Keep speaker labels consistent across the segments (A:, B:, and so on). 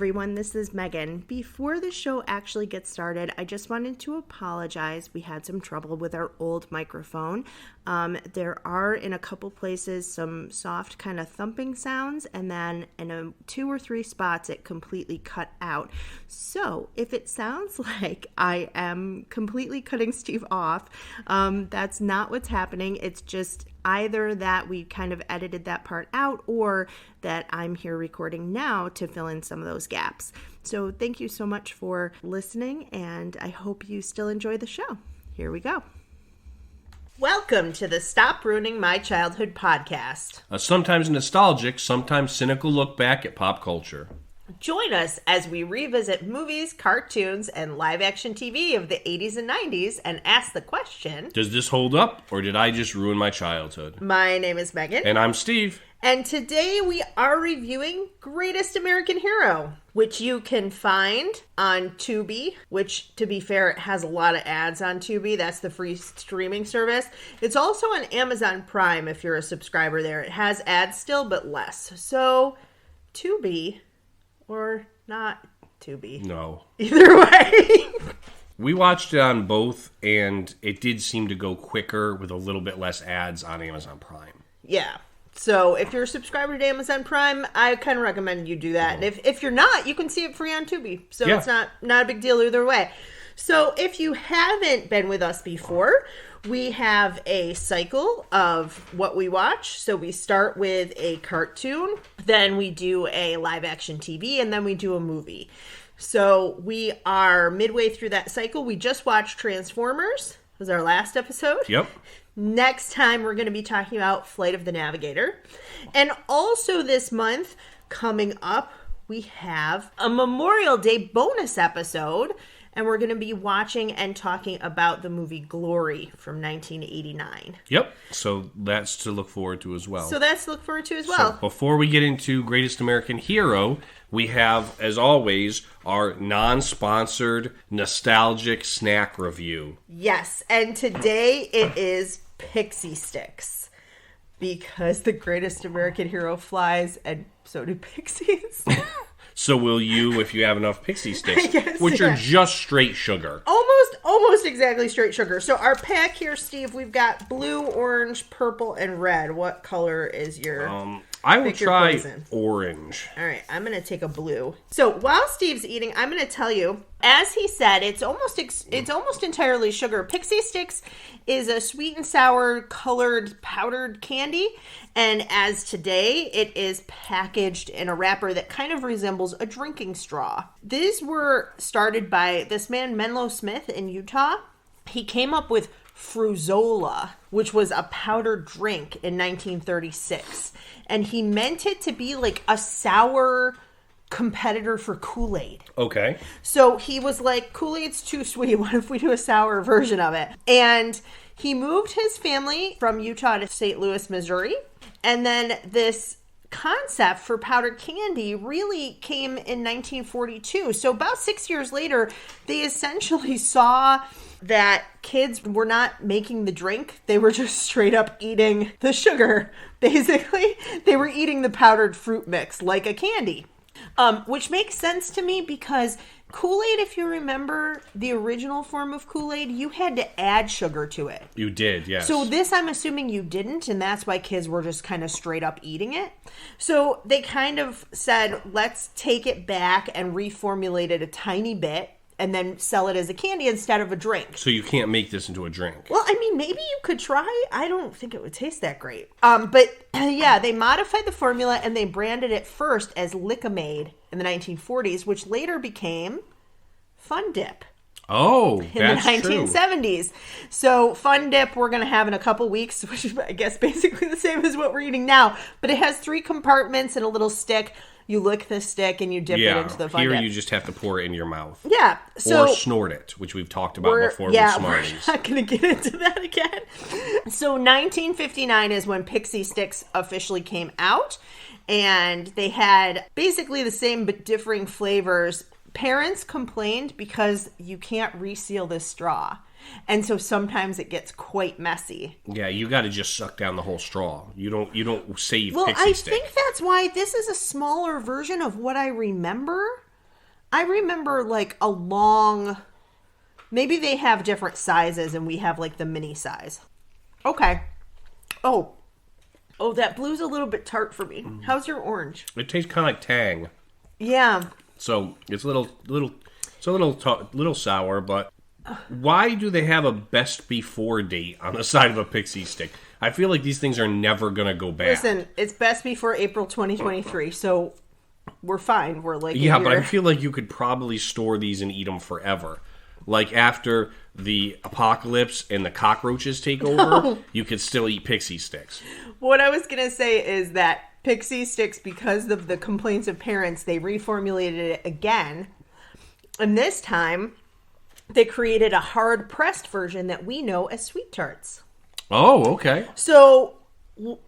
A: everyone, this is Megan. Before the show actually gets started, I just wanted to apologize. We had some trouble with our old microphone. There are, in a couple places, some soft kind of thumping sounds, and then in 2 or 3 spots, it completely cut out. So, if it sounds like I am completely cutting Steve off, that's not what's happening. It's just either that we kind of edited that part out or that I'm here recording now to fill in some of those gaps. So thank you so much for listening, and I hope you still enjoy the show. Here we go. Welcome to the Stop Ruining My Childhood podcast.
B: A sometimes nostalgic, sometimes cynical look back at pop culture.
A: Join us as we revisit movies, cartoons, and live-action TV of the 80s and 90s and ask the question,
B: does this hold up, or did I just ruin my childhood?
A: My name is Megan.
B: And I'm Steve.
A: And today we are reviewing Greatest American Hero, which you can find on Tubi, which, to be fair, it has a lot of ads on Tubi. That's the free streaming service. It's also on Amazon Prime if you're a subscriber there. It has ads still, but less. So, Tubi... or not Tubi.
B: No.
A: Either way.
B: We watched it on both, and it did seem to go quicker with a little bit less ads on Amazon Prime.
A: Yeah. So if you're a subscriber to Amazon Prime, I kind of recommend you do that. And if you're not, you can see it free on Tubi. So It's not a big deal either way. So if you haven't been with us before, we have a cycle of what we watch. So we start with a cartoon, then we do a live action TV, and then we do a movie. So we are midway through that cycle. We just watched Transformers. It was our last episode.
B: Yep.
A: Next time we're going to be talking about Flight of the Navigator. And also this month, coming up, we have a Memorial Day bonus episode. And we're going to be watching and talking about the movie Glory from 1989.
B: Yep. So that's to look forward to as well.
A: So
B: before we get into Greatest American Hero, we have, as always, our non-sponsored nostalgic snack review.
A: Yes. And today it is Pixy Stix. Because the Greatest American Hero flies, and so do pixies.
B: So will you if you have enough Pixy Stix,
A: Yes,
B: which are just straight sugar.
A: Almost exactly straight sugar. So our pack here, Steve, we've got blue, orange, purple, and red. What color is your...
B: I will try
A: poison?
B: Orange.
A: All right, I'm going to take a blue. So while Steve's eating, I'm going to tell you, as he said, it's almost entirely sugar. Pixy Stix is a sweet and sour colored powdered candy. And as today, it is packaged in a wrapper that kind of resembles a drinking straw. These were started by this man, Menlo Smith, in Utah. He came up with Fruzola, which was a powdered drink in 1936. And he meant it to be like a sour competitor for Kool-Aid.
B: Okay.
A: So he was like, Kool-Aid's too sweet. What if we do a sour version of it? And he moved his family from Utah to St. Louis, Missouri. And then this concept for powdered candy really came in 1942. So about 6 years later, they essentially saw that kids were not making the drink. They were just straight up eating the sugar. Basically, they were eating the powdered fruit mix like a candy. Which makes sense to me because Kool-Aid, if you remember the original form of Kool-Aid, you had to add sugar to it.
B: You did, yes.
A: So this, I'm assuming you didn't, and that's why kids were just kind of straight up eating it. So they kind of said, let's take it back and reformulate it a tiny bit and then sell it as a candy instead of a drink.
B: So you can't make this into a drink.
A: Well, I mean, maybe you could try. I don't think it would taste that great. But yeah, they modified the formula and they branded it first as Lick-O-Made in the 1940s, which later became Fun Dip.
B: Oh,
A: that's true. In the 1970s. So Fun Dip we're going to have in a couple weeks, which is, I guess, basically the same as what we're eating now. But it has 3 compartments and a little stick. You lick the stick and you dip it into the Fun Dip.
B: Here you just have to pour it in your mouth.
A: Yeah. So,
B: or snort it, which we've talked about before with Smarties.
A: We're not going to get into that again. So 1959 is when Pixy Stix officially came out. And they had basically the same but differing flavors. Parents complained because you can't reseal this straw. And so sometimes it gets quite messy.
B: Yeah, you got to just suck down the whole straw. You don't save
A: Pixy Stix.
B: Well, I think
A: that's why this is a smaller version of what I remember. I remember like a long, maybe they have different sizes and we have like the mini size. Okay. Oh, that blue's a little bit tart for me. How's your orange?
B: It tastes kind of like Tang.
A: Yeah.
B: So it's a little sour, but why do they have a best before date on the side of a Pixy Stick? I feel like these things are never going to go bad.
A: Listen, it's best before April 2023, so we're fine. We're like,
B: yeah, but I feel like you could probably store these and eat them forever. Like after the apocalypse and the cockroaches take over, you could still eat Pixy Stix.
A: What I was going to say is that Pixy Stix, because of the complaints of parents, they reformulated it again. And this time, they created a hard-pressed version that we know as Sweet Tarts.
B: Oh, okay.
A: So,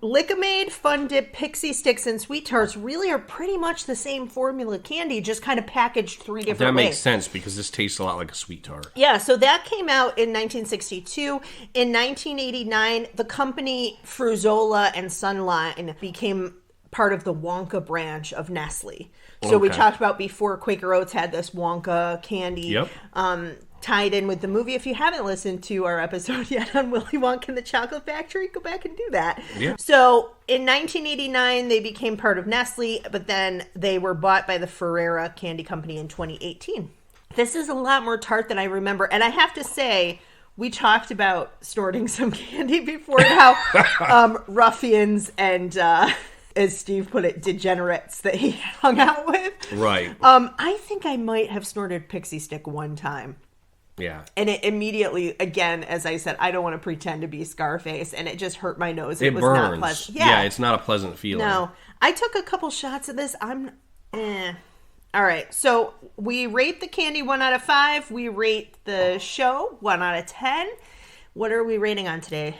A: Lick-O-Made, Fun Dip, Pixy Stix, and Sweet Tarts really are pretty much the same formula candy, just kind of packaged 3 different ways.
B: That makes sense because this tastes a lot like a Sweet Tart.
A: Yeah, so that came out in 1962. In 1989, the company Fruzola and Sunline became part of the Wonka branch of Nestle. So we talked about before, Quaker Oats had this Wonka candy.
B: Yep.
A: Tied in with the movie. If you haven't listened to our episode yet on Willy Wonka and the Chocolate Factory, go back and do that.
B: Yeah.
A: So in 1989, they became part of Nestle, but then they were bought by the Ferrera Candy Company in 2018. This is a lot more tart than I remember. And I have to say, we talked about snorting some candy before, how ruffians and, as Steve put it, degenerates that he hung out with.
B: Right.
A: I think I might have snorted Pixy Stick one time.
B: Yeah.
A: And it immediately, again, as I said, I don't want to pretend to be Scarface, and it just hurt my nose. It was
B: burns.
A: not pleasant.
B: Yeah, it's not a pleasant feeling.
A: No. I took a couple shots of this. All right. So we rate the candy 1 out of 5. We rate the show 1 out of 10. What are we rating on today?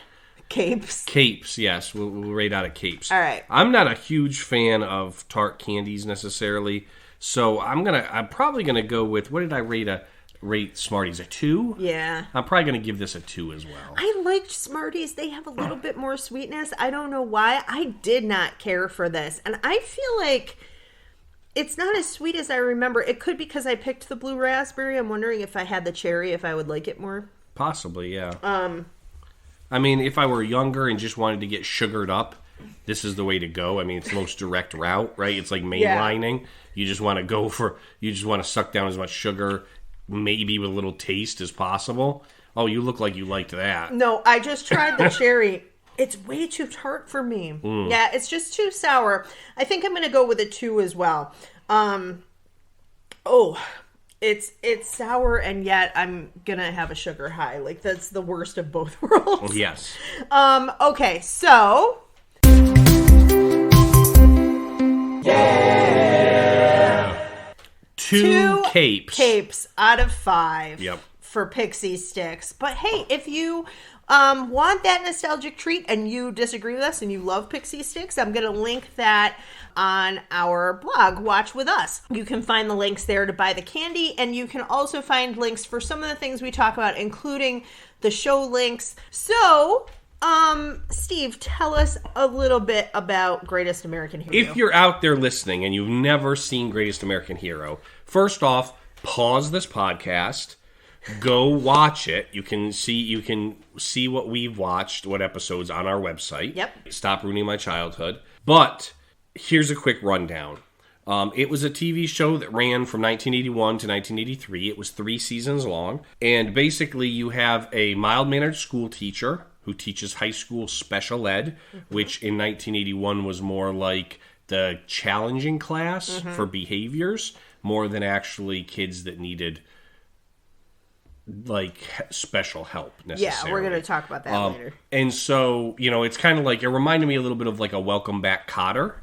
A: Capes?
B: Capes, yes. We'll rate out of capes.
A: All right.
B: I'm not a huge fan of tart candies necessarily, so I'm probably gonna go with, what did I rate Smarties? A 2?
A: Yeah.
B: I'm probably gonna give this a 2 as well.
A: I liked Smarties. They have a little bit more sweetness. I don't know why. I did not care for this. And I feel like it's not as sweet as I remember. It could be because I picked the blue raspberry. I'm wondering if I had the cherry, if I would like it more.
B: Possibly, yeah. I mean, if I were younger and just wanted to get sugared up, this is the way to go. I mean, it's the most direct route, right? It's like mainlining. You just want to suck down as much sugar, maybe with a little taste as possible. Oh, you look like you liked that. No,
A: I just tried the cherry. It's way too tart for me. Yeah, it's just too sour. I think I'm going to go with a 2 as well. It's sour, and yet I'm going to have a sugar high. Like, that's the worst of both worlds.
B: Yes.
A: Okay, so...
B: Yeah! 2 capes.
A: Capes out of 5.
B: Yep.
A: For Pixy Stix. But hey, if you want that nostalgic treat and you disagree with us and you love Pixy Stix, I'm going to link that on our blog, Watch With Us. You can find the links there to buy the candy, and you can also find links for some of the things we talk about, including the show links. So, Steve, tell us a little bit about Greatest American Hero.
B: If you're out there listening and you've never seen Greatest American Hero, first off, pause this podcast. Go watch it. You can see what we've watched, what episodes on our website.
A: Yep.
B: Stop ruining my childhood. But here's a quick rundown. It was a TV show that ran from 1981 to 1983. It was 3 seasons long. And basically you have a mild-mannered school teacher who teaches high school special ed, which in 1981 was more like the challenging class for behaviors, more than actually kids that needed like special help necessarily.
A: Yeah, we're going to talk about that later.
B: And so, it's kind of like, it reminded me a little bit of like a Welcome Back Kotter,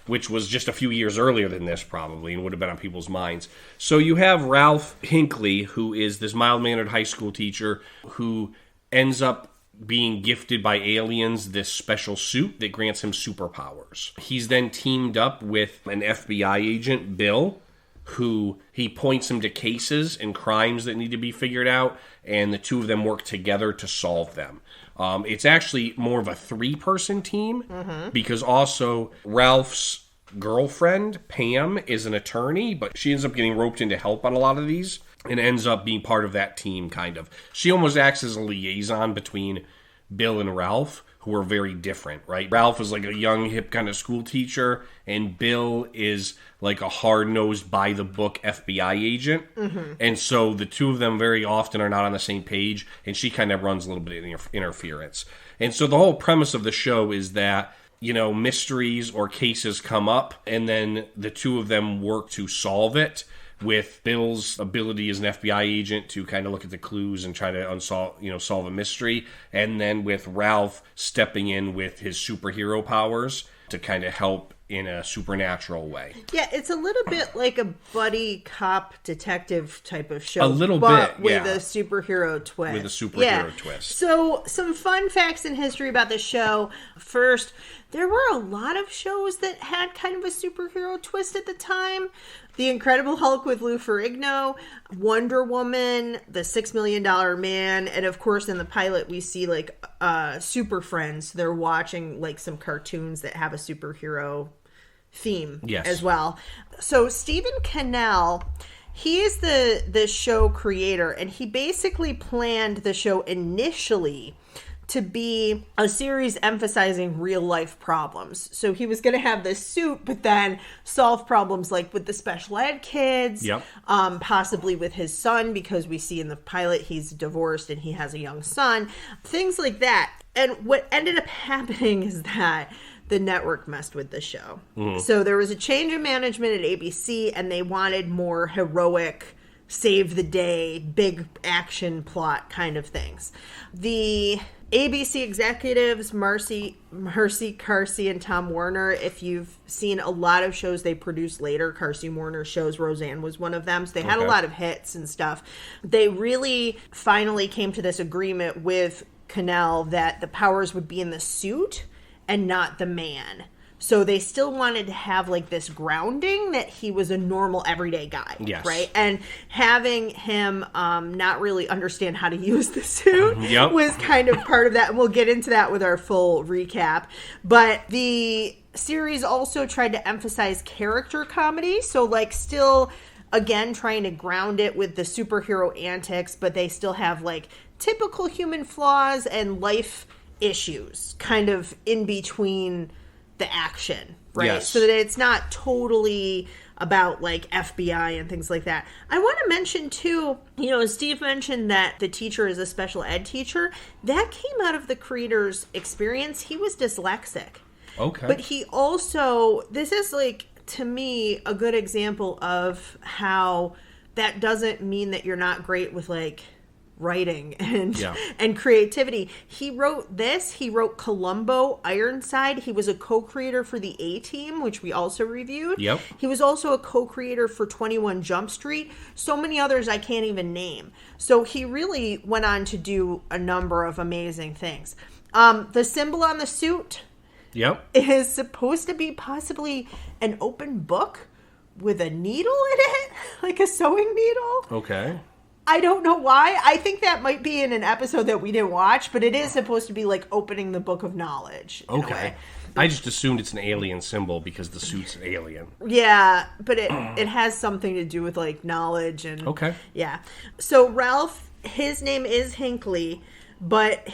B: which was just a few years earlier than this probably and would have been on people's minds. So you have Ralph Hinckley, who is this mild-mannered high school teacher who ends up being gifted by aliens this special suit that grants him superpowers. He's then teamed up with an FBI agent, Bill, who he points him to cases and crimes that need to be figured out, and the two of them work together to solve them. It's actually more of a 3-person team, because also Ralph's girlfriend, Pam, is an attorney, but she ends up getting roped in to help on a lot of these and ends up being part of that team, kind of. She almost acts as a liaison between Bill and Ralph, who are very different, right? Ralph is like a young, hip kind of school teacher, and Bill is like a hard-nosed, by-the-book FBI agent. Mm-hmm. And so the two of them very often are not on the same page, and she kind of runs a little bit of interference. And so the whole premise of the show is that, you know, mysteries or cases come up, and then the two of them work to solve it, with Bill's ability as an FBI agent to kind of look at the clues and try to solve a mystery, and then with Ralph stepping in with his superhero powers to kind of help in a supernatural way.
A: Yeah, it's a little bit like a buddy cop detective type of show.
B: A little bit, yeah.
A: With a superhero twist.
B: With a superhero twist.
A: So, some fun facts in history about the show. First, there were a lot of shows that had kind of a superhero twist at the time. The Incredible Hulk with Lou Ferrigno, Wonder Woman, The $6 Million Man, and of course in the pilot we see like Super Friends. They're watching like some cartoons that have a superhero theme as well. So Stephen Cannell, he is the show creator, and he basically planned the show initially to be a series emphasizing real life problems. So he was going to have this suit, but then solve problems like with the special ed kids, possibly with his son, because we see in the pilot he's divorced and he has a young son, things like that. And what ended up happening is that the network messed with the show. Mm-hmm. So there was a change in management at ABC, and they wanted more heroic, save the day, big action plot kind of things. The ABC executives, Marcy Carsey, and Tom Warner, if you've seen a lot of shows they produced later, Carsey Warner shows, Roseanne was one of them, so they had a lot of hits and stuff. They really finally came to this agreement with Cannell that the powers would be in the suit and not the man. So they still wanted to have like this grounding that he was a normal everyday guy, right? And having him not really understand how to use the suit was kind of part of that. And we'll get into that with our full recap. But the series also tried to emphasize character comedy. So like still, again, trying to ground it with the superhero antics, but they still have like typical human flaws and life issues kind of in between the action, right?
B: Yes.
A: So that it's not totally about like FBI and things like that. I want to mention too, Steve mentioned that the teacher is a special ed teacher. That came out of the creator's experience. He was dyslexic. Okay. But he also, this is like, to me, a good example of how that doesn't mean that you're not great with like writing and creativity. He wrote this. He wrote Columbo, Ironside. He was a co-creator for the A-Team, which we also reviewed. Yep. He was also a co-creator for 21 Jump Street. So many others I can't even name. So he really went on to do a number of amazing things. The symbol on the suit is supposed to be possibly an open book with a needle in it, like a sewing needle. Okay. I don't know why. I think that might be in an episode that we didn't watch, but it is supposed to be like opening the book of knowledge. Okay.
B: I just assumed it's an alien symbol because the suit's alien.
A: Yeah, but it has something to do with like knowledge and yeah. So Ralph, his name is Hinckley, but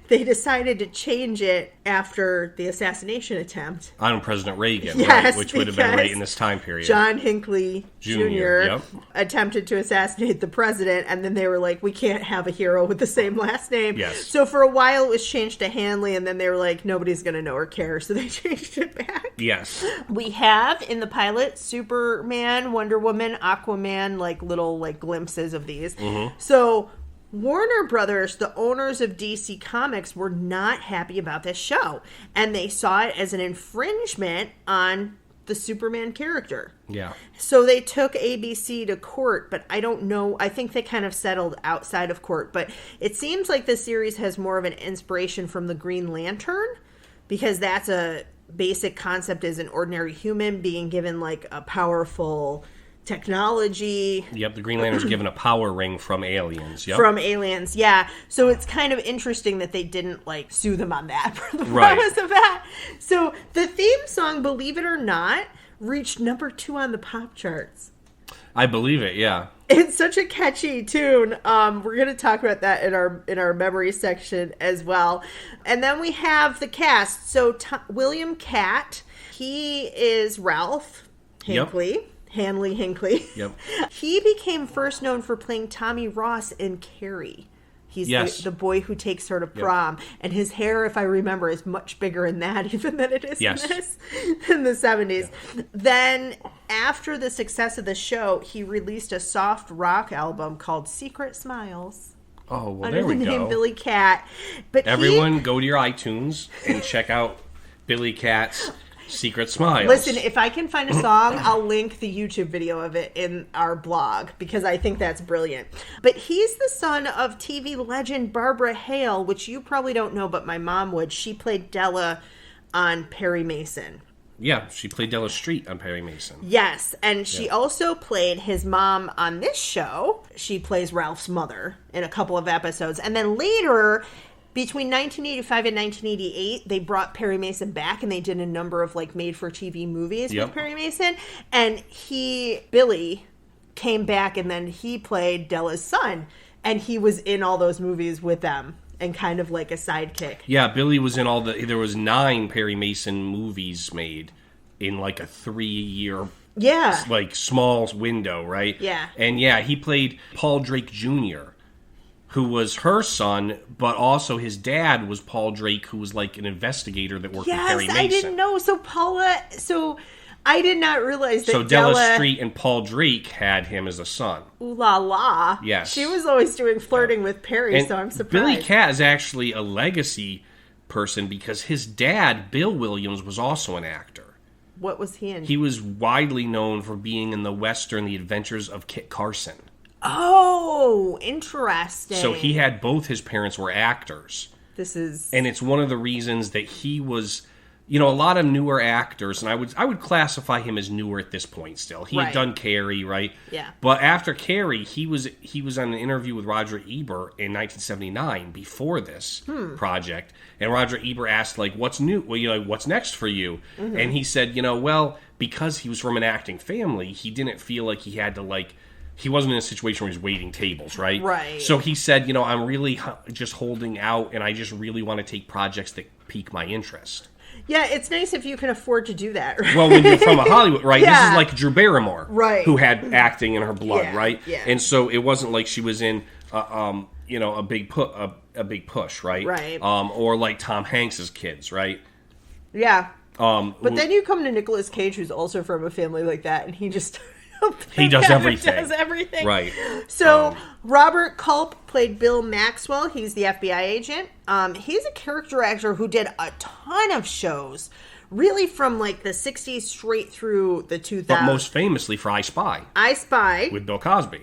A: they decided to change it after the assassination attempt
B: on President Reagan, right? Which would have been right in this time period.
A: John Hinckley Jr. Attempted to assassinate the president, and then they were like, we can't have a hero with the same last name. Yes. So for a while it was changed to Hanley, and then they were like, nobody's going to know or care, so they changed it back. Yes. We have in the pilot Superman, Wonder Woman, Aquaman, like little like glimpses of these. Mm-hmm. So Warner Brothers, the owners of DC Comics, were not happy about this show, and they saw it as an infringement on the Superman character. Yeah. So they took ABC to court, but I don't know. I think they kind of settled outside of court, but it seems like the series has more of an inspiration from the Green Lantern, because that's a basic concept, as an ordinary human being given like a powerful technology.
B: Yep, the Green Lantern's given a power ring from aliens. Yep.
A: From aliens, yeah. So it's kind of interesting that they didn't, like, sue them on that for the
B: Right.
A: premise of that. So the theme song, believe it or not, reached number 2 on the pop charts.
B: I believe it, yeah.
A: It's such a catchy tune. We're going to talk about that in our memory section as well. And then we have the cast. So William Catt, he is Ralph Hinckley. Yep. Hanley Hinckley.
B: Yep.
A: He became first known for playing Tommy Ross in Carrie. He's the boy who takes her to prom. Yep. And his hair, if I remember, is much bigger in that even than it is in this, in the 70s. Yeah. Then, after the success of the show, he released a soft rock album called Secret Smiles.
B: Oh, well, there we go.
A: Under the name Billy Catt. But
B: everyone, go to your iTunes and check out Billy Catt's Secret Smiles.
A: Listen, if I can find a song, I'll link the YouTube video of it in our blog because I think that's brilliant. But he's the son of TV legend Barbara Hale, which you probably don't know, but my mom would. She played Della on Perry Mason.
B: Yeah, she played Della Street on Perry Mason.
A: Yes, and she also played his mom on this show. She plays Ralph's mother in a couple of episodes. And then later, between 1985 and 1988, they brought Perry Mason back, and they did a number of, like, made-for-TV movies with Perry Mason. And Billy, came back, and then he played Della's son. And he was in all those movies with them, and kind of like a sidekick.
B: Yeah, Billy was in there was 9 Perry Mason movies made in, like, a 3-year, like, small window, right?
A: Yeah.
B: And, he played Paul Drake Jr., who was her son, but also his dad was Paul Drake, who was like an investigator that worked with Perry Mason.
A: Yes, I didn't know. So I did not realize that
B: Della Street and Paul Drake had him as a son.
A: Ooh la la.
B: Yes.
A: She was always doing flirting with Perry, so I'm surprised.
B: Billy Catt is actually a legacy person because his dad, Bill Williams, was also an actor.
A: What was he in?
B: He was widely known for being in the Western The Adventures of Kit Carson.
A: Oh, interesting.
B: So he had both his parents were actors. And it's one of the reasons that he was, a lot of newer actors, and I would classify him as newer at this point still. He had done Carrie, right?
A: Yeah.
B: But after Carrie, he was on an interview with Roger Ebert in 1979 before this project, and Roger Ebert asked, like, what's new? Well, what's next for you? Mm-hmm. And he said, because he was from an acting family, he didn't feel like he had to, like, he wasn't in a situation where he was waiting tables, right?
A: Right.
B: So he said, I'm really just holding out, and I just really want to take projects that pique my interest.
A: Yeah, it's nice if you can afford to do that, right?
B: Well, when you're from a Hollywood, right? Yeah. This is like Drew Barrymore,
A: right?
B: Who had acting in her blood, right?
A: Yeah.
B: And so it wasn't like she was in, a big push, right?
A: Right.
B: Or like Tom Hanks's kids, right?
A: Yeah. But then you come to Nicolas Cage, who's also from a family like that, and he just...
B: He does everything.
A: Does everything.
B: Right.
A: So, Robert Culp played Bill Maxwell. He's the FBI agent. He's a character actor who did a ton of shows, really from, like, the 60s straight through the 2000s.
B: But most famously for I Spy.
A: I Spy.
B: With Bill Cosby.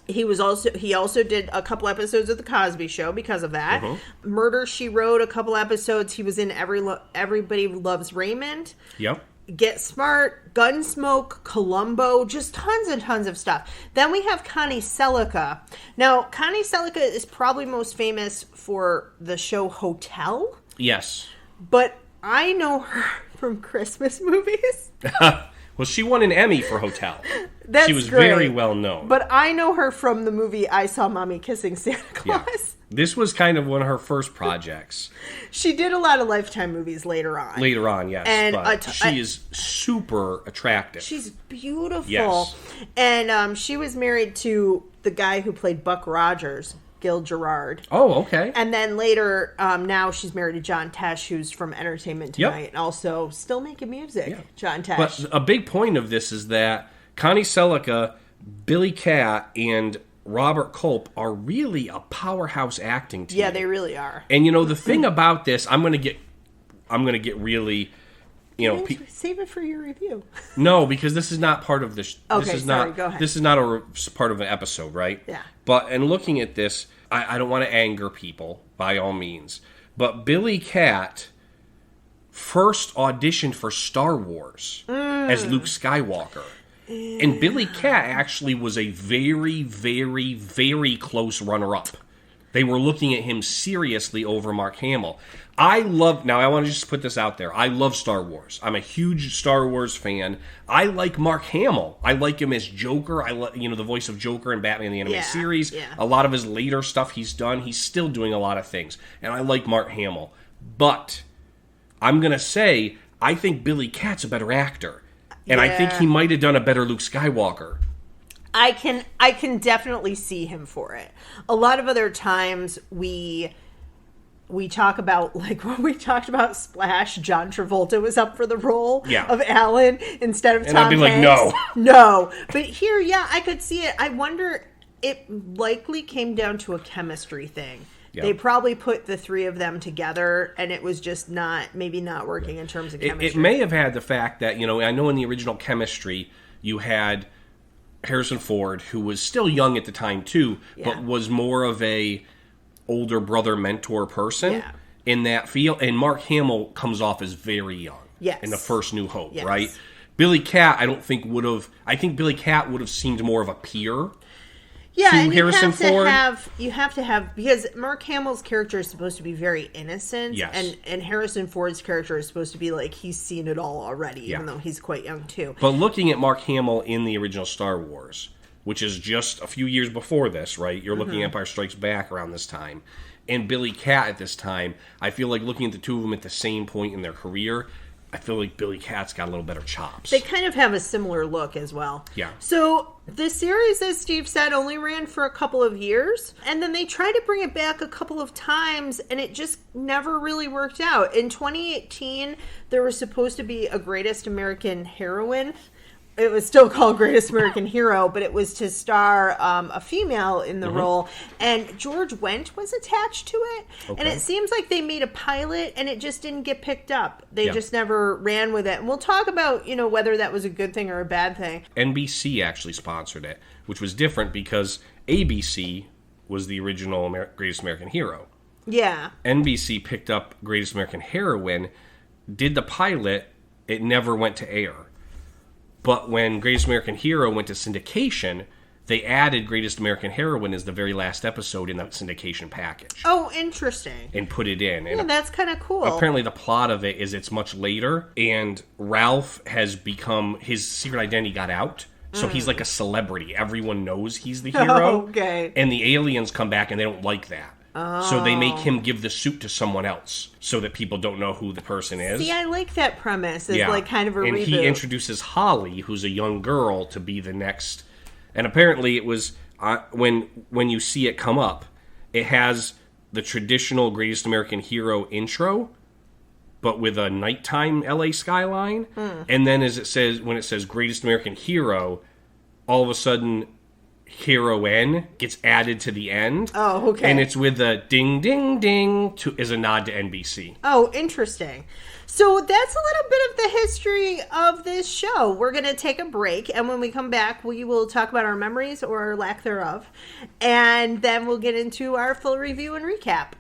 A: He also did a couple episodes of The Cosby Show because of that. Mm-hmm. Murder, She Wrote, a couple episodes. He was in Everybody Loves Raymond.
B: Yep.
A: Get Smart, Gunsmoke, Columbo, just tons and tons of stuff. Then we have Connie Selica. Now, Connie Selica is probably most famous for the show Hotel.
B: Yes.
A: But I know her from Christmas movies.
B: Well, she won an Emmy for Hotel.
A: She
B: was
A: great.
B: Very well known.
A: But I know her from the movie I Saw Mommy Kissing Santa Claus.
B: Yeah. This was kind of one of her first projects.
A: She did a lot of Lifetime movies later on.
B: Later on, yes.
A: And
B: but she is super attractive.
A: She's beautiful.
B: Yes.
A: And she was married to the guy who played Buck Rogers, Gil Gerard.
B: Oh, okay.
A: And then later, now she's married to John Tesh, who's from Entertainment Tonight, and also still making music. Yeah. John Tesh.
B: But a big point of this is that Connie Selica, Billy Catt, and Robert Culp are really a powerhouse acting team.
A: Yeah, they really are.
B: And the thing about this, I'm gonna get really,
A: save it for your review.
B: No, because this is not part of this.
A: Okay, sorry, go ahead.
B: This is not part of an episode, right?
A: Yeah.
B: But in looking at this, I don't want to anger people by all means, but Billy Catt first auditioned for Star Wars as Luke Skywalker. And Billy Cat actually was a very, very, very close runner-up. They were looking at him seriously over Mark Hamill. Now I want to just put this out there. I love Star Wars. I'm a huge Star Wars fan. I like Mark Hamill. I like him as Joker. I like, the voice of Joker in Batman the Animated Series.
A: Yeah.
B: A lot of his later stuff he's done. He's still doing a lot of things. And I like Mark Hamill. But I'm going to say, I think Billy Cat's a better actor. And I think he might have done a better Luke Skywalker.
C: I can definitely see him for it. A lot of other times we talk about, like when we talked about Splash, John Travolta was up for the role of Alan instead of Tom Hanks.
B: And I'd be like, no.
C: No. But here, I could see it. I wonder, it likely came down to a chemistry thing. Yeah. They probably put the three of them together, and it was just maybe not working in terms of chemistry.
B: It may have had the fact that, I know in the original Chemistry, you had Harrison Ford, who was still young at the time too, but was more of a older brother mentor person in that field. And Mark Hamill comes off as very young in the first New Hope, right? Billy Cat, I think Billy Cat would have seemed more of a peer.
C: Yeah, and Harrison Ford. You have to have, because Mark Hamill's character is supposed to be very innocent, and Harrison Ford's character is supposed to be like he's seen it all already, even though he's quite young too.
B: But looking at Mark Hamill in the original Star Wars, which is just a few years before this, right? You're looking at Empire Strikes Back around this time, and Billy Cat at this time, I feel like looking at the two of them at the same point in their career, I feel like Billy Cat's got a little better chops.
C: They kind of have a similar look as well.
B: Yeah.
C: So the series, as Steve said, only ran for a couple of years. And then they tried to bring it back a couple of times, and it just never really worked out. In 2018, there was supposed to be a Greatest American Heroine. It was still called Greatest American Hero, but it was to star a female in the role. And George Wendt was attached to it. Okay. And it seems like they made a pilot, and it just didn't get picked up. They just never ran with it. And we'll talk about, whether that was a good thing or a bad thing.
B: NBC actually sponsored it, which was different because ABC was the original Greatest American Hero.
C: Yeah.
B: NBC picked up Greatest American Heroine, did the pilot, it never went to air. But when Greatest American Hero went to syndication, they added Greatest American Heroine as the very last episode in the syndication package.
C: Oh, interesting.
B: And put it in.
C: Yeah, that's kind of cool.
B: Apparently the plot of it is it's much later, and Ralph has become, his secret identity got out. So he's like a celebrity. Everyone knows he's the hero.
C: Okay.
B: And the aliens come back and they don't like that.
C: Oh.
B: So they make him give the suit to someone else so that people don't know who the person is.
C: See, I like that premise. It's like kind of a reboot.
B: And he introduces Holly, who's a young girl, to be the next. And apparently it was, when you see it come up, it has the traditional Greatest American Hero intro, but with a nighttime LA skyline. And then when it says Greatest American Hero, all of a sudden Heroine gets added to the end.
C: Oh, okay.
B: And it's with a ding, ding, ding as a nod to NBC.
C: Oh, interesting. So that's a little bit of the history of this show. We're going to take a break, and when we come back, we will talk about our memories or lack thereof, and then we'll get into our full review and recap.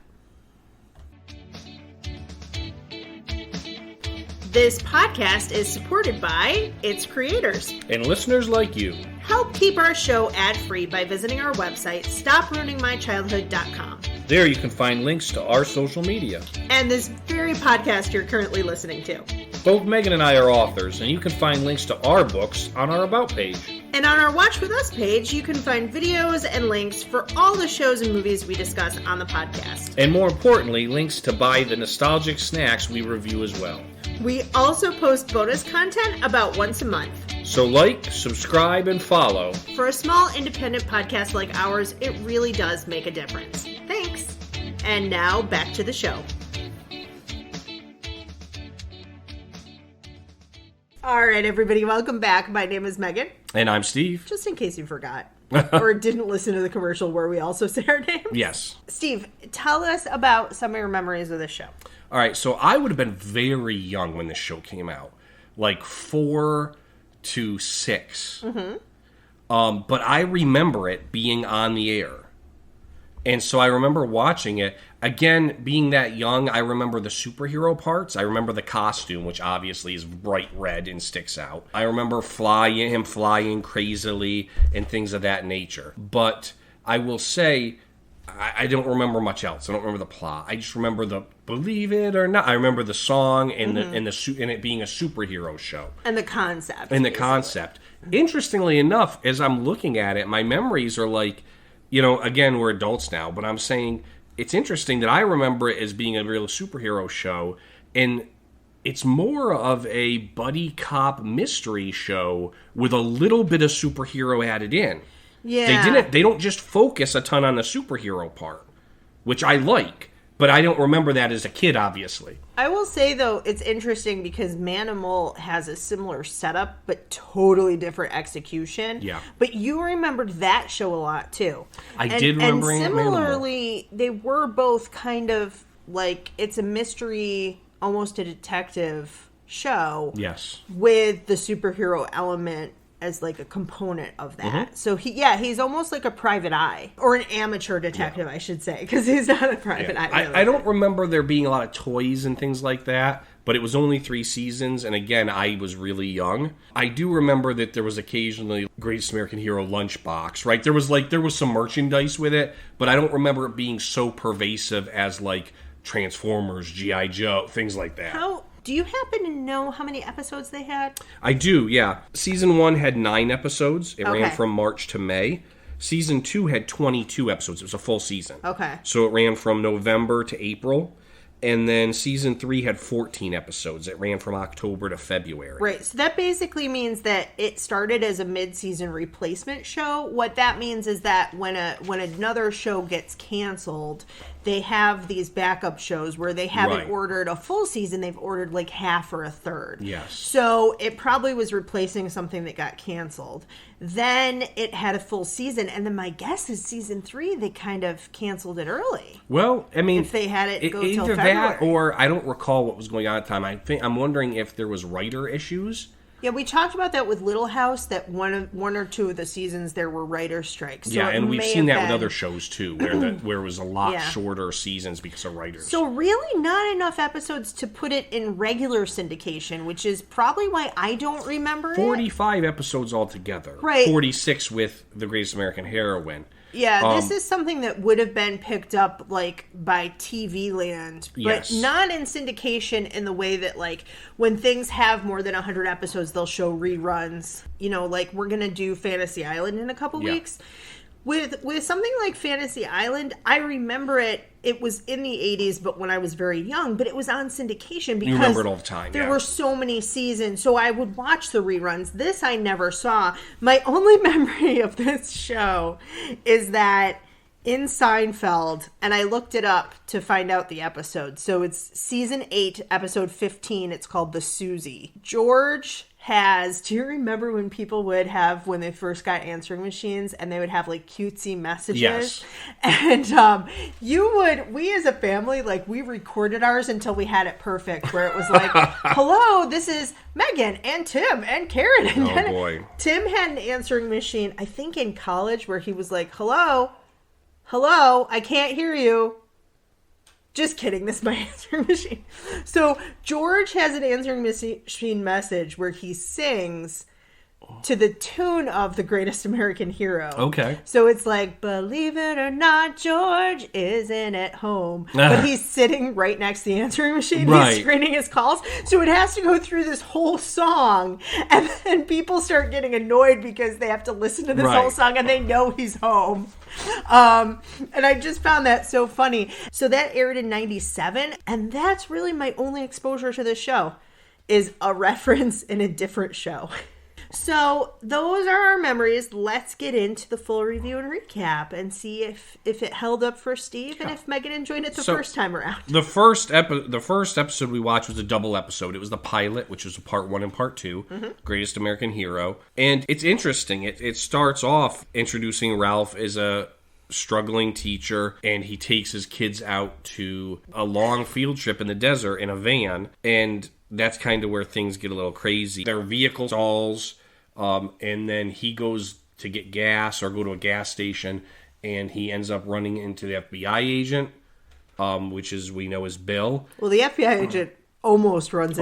C: This podcast is supported by its creators
B: and listeners like you.
C: Help keep our show ad-free by visiting our website, stopruiningmychildhood.com.
D: There you can find links to our social media.
C: And this very podcast you're currently listening to.
D: Both Megan and I are authors, and you can find links to our books on our About page.
C: And on our Watch With Us page, you can find videos and links for all the shows and movies we discuss on the podcast.
D: And more importantly, links to buy the nostalgic snacks we review as well.
C: We also post bonus content about once a month.
D: So like, subscribe, and follow.
C: For a small independent podcast like ours, it really does make a difference. Thanks. And now, back to the show. All right, everybody, welcome back. My name is Megan.
B: And I'm Steve.
C: Just in case you forgot. Or didn't listen to the commercial where we also say our names.
B: Yes.
C: Steve, tell us about some of your memories of this show.
B: All right, so I would have been very young when this show came out. Like 4 to 6. But I remember it being on the air. And so I remember watching it. again, being that young, I remember the superhero parts. I remember the costume, which obviously is bright red and sticks out. I remember him flying crazily and things of that nature. But I will say, I don't remember much else. I don't remember the plot. I just remember the believe it or not. I remember the song and and it being a superhero show
C: and the concept.
B: Interestingly enough, as I'm looking at it, my memories are like, again, we're adults now, but I'm saying it's interesting that I remember it as being a real superhero show, and it's more of a buddy cop mystery show with a little bit of superhero added in.
C: Yeah.
B: They don't just focus a ton on the superhero part, which I like, but I don't remember that as a kid, obviously.
C: I will say, though, it's interesting because Manimal has a similar setup, but totally different execution.
B: Yeah.
C: But you remembered that show a lot, too.
B: I did remember
C: And
B: Manimal.
C: similarly, they were both kind of like, it's a mystery, almost a detective show.
B: Yes.
C: With the superhero element as like a component of that. So he's almost like a private eye, or an amateur detective, I should say, because he's not a private eye. Really.
B: I don't remember there being a lot of toys and things like that, but it was only 3 seasons, and again, I was really young. I do remember that there was occasionally Greatest American Hero lunchbox, right? There was some merchandise with it, but I don't remember it being so pervasive as like Transformers, G.I. Joe, things like that.
C: Do you happen to know how many episodes they had?
B: I do, yeah. Season 1 had 9 episodes. It ran from March to May. Season 2 had 22 episodes. It was a full season.
C: Okay.
B: So it ran from November to April. And then Season 3 had 14 episodes. It ran from October to February.
C: Right. So that basically means that it started as a mid-season replacement show. What that means is that when another show gets canceled, they have these backup shows where they haven't ordered a full season. They've ordered like half or a third.
B: Yes.
C: So it probably was replacing something that got canceled. Then it had a full season. And then my guess is Season 3, they kind of canceled it early.
B: Well, I mean,
C: if they had it go till
B: either
C: February.
B: that or I don't recall what was going on at the time. I'm wondering if there was writer issues.
C: Yeah, we talked about that with Little House, that one or two of the seasons there were writer strikes. So
B: and we've seen that with other shows too, where it was a lot shorter seasons because of writers.
C: So really not enough episodes to put it in regular syndication, which is probably why I don't remember
B: 45 episodes altogether.
C: Right.
B: 46 with The Greatest American Heroine.
C: Yeah, this is something that would have been picked up, like, by TV Land, but not in syndication in the way that, like, when things have more than 100 episodes, they'll show reruns. Like, we're going to do Fantasy Island in a couple weeks. With something like Fantasy Island, I remember it was in the 80s, but when I was very young, but it was on syndication because
B: you remember it all the time.
C: There were so many seasons, so I would watch the reruns. This I never saw. My only memory of this show is that in Seinfeld, and I looked it up to find out the episode. So it's season 8, episode 15. It's called The Susie. George do you remember when people would have, when they first got answering machines, and they would have like cutesy messages?
B: Yes.
C: And we as a family, like, we recorded ours until we had it perfect, where it was like, hello, this is Megan and Tim and Karen. And
B: oh boy.
C: Tim had an answering machine, I think in college, where he was like, hello, I can't hear you. Just kidding, this is my answering machine. So George has an answering machine message where he sings to the tune of The Greatest American Hero.
B: Okay.
C: So it's like, believe it or not, George isn't at home. But he's sitting right next to the answering machine.
B: Right.
C: He's screening his calls. So it has to go through this whole song. And then people start getting annoyed because they have to listen to this whole song and they know he's home. And I just found that so funny. So that aired in 97. And that's really my only exposure to this show, is a reference in a different show. So those are our memories. Let's get into the full review and recap and see if it held up for Steve and if Megan enjoyed it the first time around.
B: The first episode we watched was a double episode. It was the pilot, which was a part 1 and part 2, Greatest American Hero. And it's interesting. It starts off introducing Ralph as a struggling teacher, and he takes his kids out to a long field trip in the desert in a van, and that's kind of where things get a little crazy. Their vehicle stalls, and then he goes to get gas or go to a gas station, and he ends up running into the FBI agent. which is we know is Bill.
C: Well, the FBI agent almost runs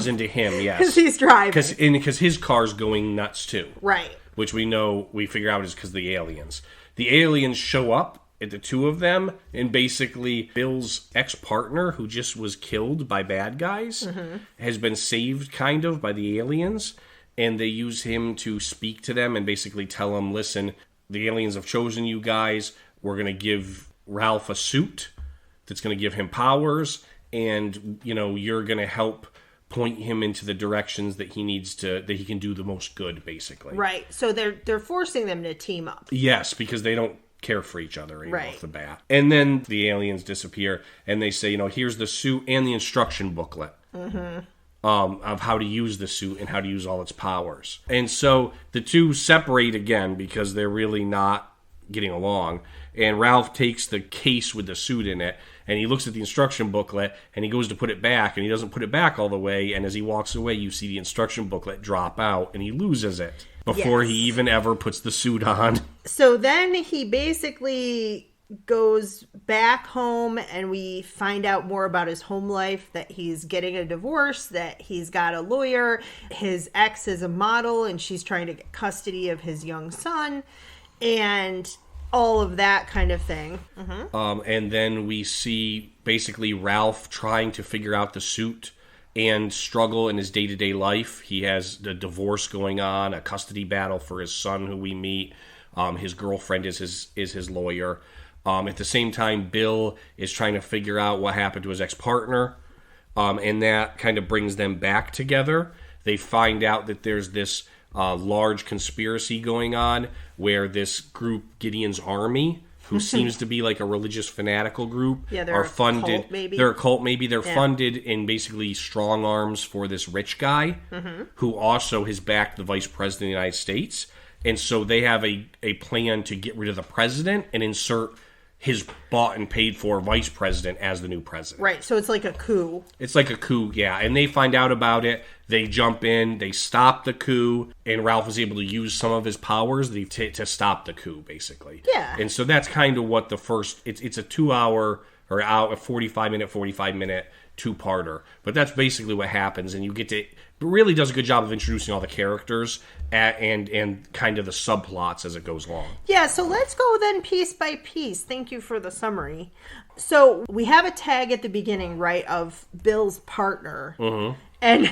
B: into him, yes.
C: Because he's driving.
B: Because his car's going nuts too.
C: Right.
B: Which we figure out is because of the aliens. The aliens show up at the two of them, and basically Bill's ex-partner, who just was killed by bad guys, has been saved kind of by the aliens, and they use him to speak to them and basically tell them, listen, the aliens have chosen you guys, we're going to give Ralph a suit that's going to give him powers, and, you're going to help point him into the directions that he needs to, that he can do the most good, basically.
C: Right. So they're forcing them to team up.
B: Yes, because they don't care for each other off the bat. And then the aliens disappear, and they say, here's the suit and the instruction booklet of how to use the suit and how to use all its powers. And so the two separate again because they're really not getting along. And Ralph takes the case with the suit in it, and he looks at the instruction booklet, and he goes to put it back, and he doesn't put it back all the way, and as he walks away, you see the instruction booklet drop out, and he loses it before he even ever puts the suit on.
C: So then he basically goes back home, and we find out more about his home life, that he's getting a divorce, that he's got a lawyer, his ex is a model, and she's trying to get custody of his young son, and all of that kind of thing.
B: And then we see basically Ralph trying to figure out the suit and struggle in his day-to-day life. He has the divorce going on, a custody battle for his son who we meet. His girlfriend is his lawyer. At the same time, Bill is trying to figure out what happened to his ex-partner. And that kind of brings them back together. They find out that there's this large conspiracy going on where this group, Gideon's Army, who seems to be like a religious fanatical group, are funded. They're a cult, maybe. They're funded in basically strong arms for this rich guy who also has backed the vice president of the United States. And so they have a plan to get rid of the president and insert his bought and paid for vice president as the new president.
C: Right, so it's like a coup.
B: It's like a coup, yeah. And they find out about it. They jump in. They stop the coup. And Ralph is able to use some of his powers to stop the coup, basically.
C: Yeah.
B: And so that's kind of what the first... It's a 2-hour or a 45-minute two-parter. But that's basically what happens. And you get to... It really does a good job of introducing all the characters and kind of the subplots as it goes along.
C: Yeah, so let's go then piece by piece. Thank you for the summary. So we have a tag at the beginning, right, of Bill's partner. And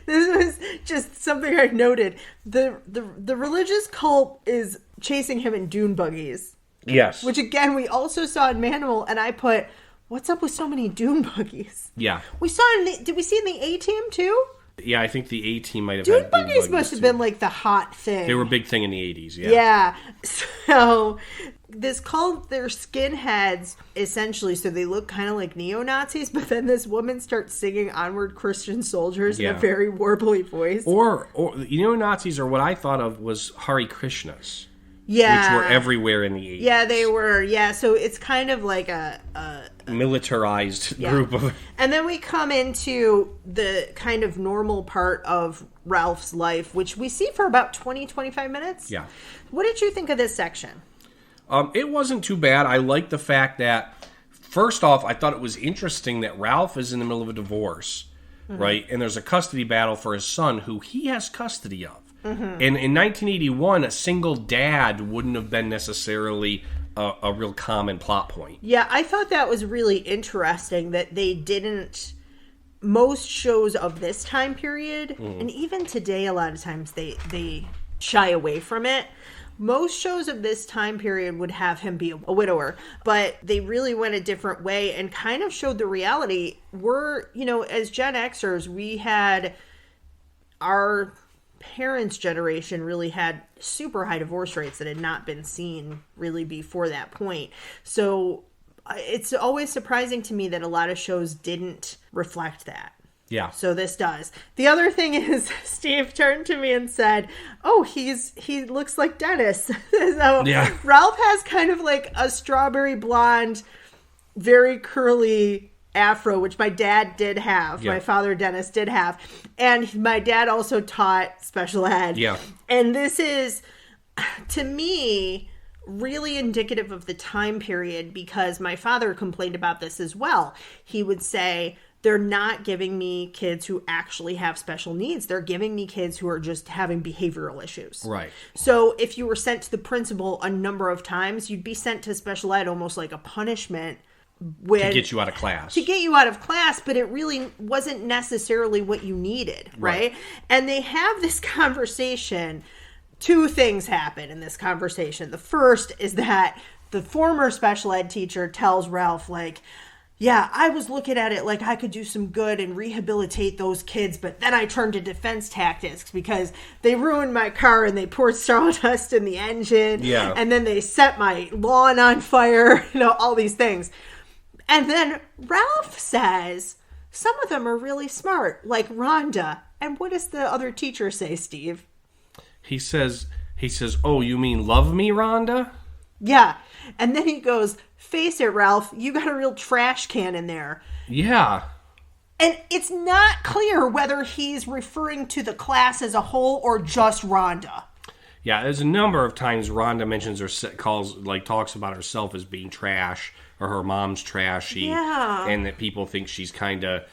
C: this was just something I noted. The religious cult is chasing him in dune buggies.
B: Yes.
C: Which, again, we also saw in Manual, and I put, what's up with so many dune buggies?
B: Yeah.
C: We saw did we see in the A-Team, too?
B: Yeah, I think the A-Team might have
C: dune
B: had
C: buggies must have been like the hot thing.
B: They were a big thing in the 80s, yeah.
C: Yeah. So this cult, they're skinheads, essentially, so they look kind of like neo-Nazis, but then this woman starts singing Onward Christian Soldiers in a very warbly voice.
B: Or Nazis are what I thought of was Hare Krishnas.
C: Yeah.
B: Which were everywhere in the 80s.
C: Yeah, they were. Yeah, so it's kind of like a
B: militarized group of...
C: And then we come into the kind of normal part of Ralph's life, which we see for about 20-25 minutes.
B: Yeah.
C: What did you think of this section?
B: It wasn't too bad. I liked the fact that, first off, I thought it was interesting that Ralph is in the middle of a divorce, right? And there's a custody battle for his son, who he has custody of. And in 1981, a single dad wouldn't have been necessarily a real common plot point.
C: Yeah, I thought that was really interesting that they didn't... Most shows of this time period, and even today a lot of times they shy away from it. Most shows of this time period would have him be a widower, but they really went a different way and kind of showed the reality. We're, as Gen Xers, we had our... parents' generation really had super high divorce rates that had not been seen really before that point. So it's always surprising to me that a lot of shows didn't reflect that.
B: Yeah.
C: So this does. The other thing is, Steve turned to me and said, "Oh, he looks like Dennis." So
B: yeah.
C: Ralph has kind of like a strawberry blonde, very curly afro, which my dad did have. Yeah. My father, Dennis, did have. And my dad also taught special ed.
B: Yeah.
C: And this is, to me, really indicative of the time period, because my father complained about this as well. He would say, they're not giving me kids who actually have special needs. They're giving me kids who are just having behavioral issues.
B: Right.
C: So if you were sent to the principal a number of times, you'd be sent to special ed almost like a punishment.
B: To get you out of class.
C: To get you out of class, but it really wasn't necessarily what you needed, right? And they have this conversation. Two things happen in this conversation. The first is that the former special ed teacher tells Ralph, like, yeah, I was looking at it like I could do some good and rehabilitate those kids, but then I turned to defense tactics because they ruined my car and they poured sawdust in the engine.
B: Yeah.
C: And then they set my lawn on fire, all these things. And then Ralph says, some of them are really smart, like Rhonda. And what does the other teacher say, Steve?
B: He says, oh, you mean love me, Rhonda?
C: Yeah. And then he goes, face it, Ralph, you got a real trash can in there.
B: Yeah.
C: And it's not clear whether he's referring to the class as a whole or just Rhonda.
B: Yeah, there's a number of times Rhonda mentions or talks about herself as being trash, or her mom's trashy.
C: Yeah.
B: And that people think she's kind of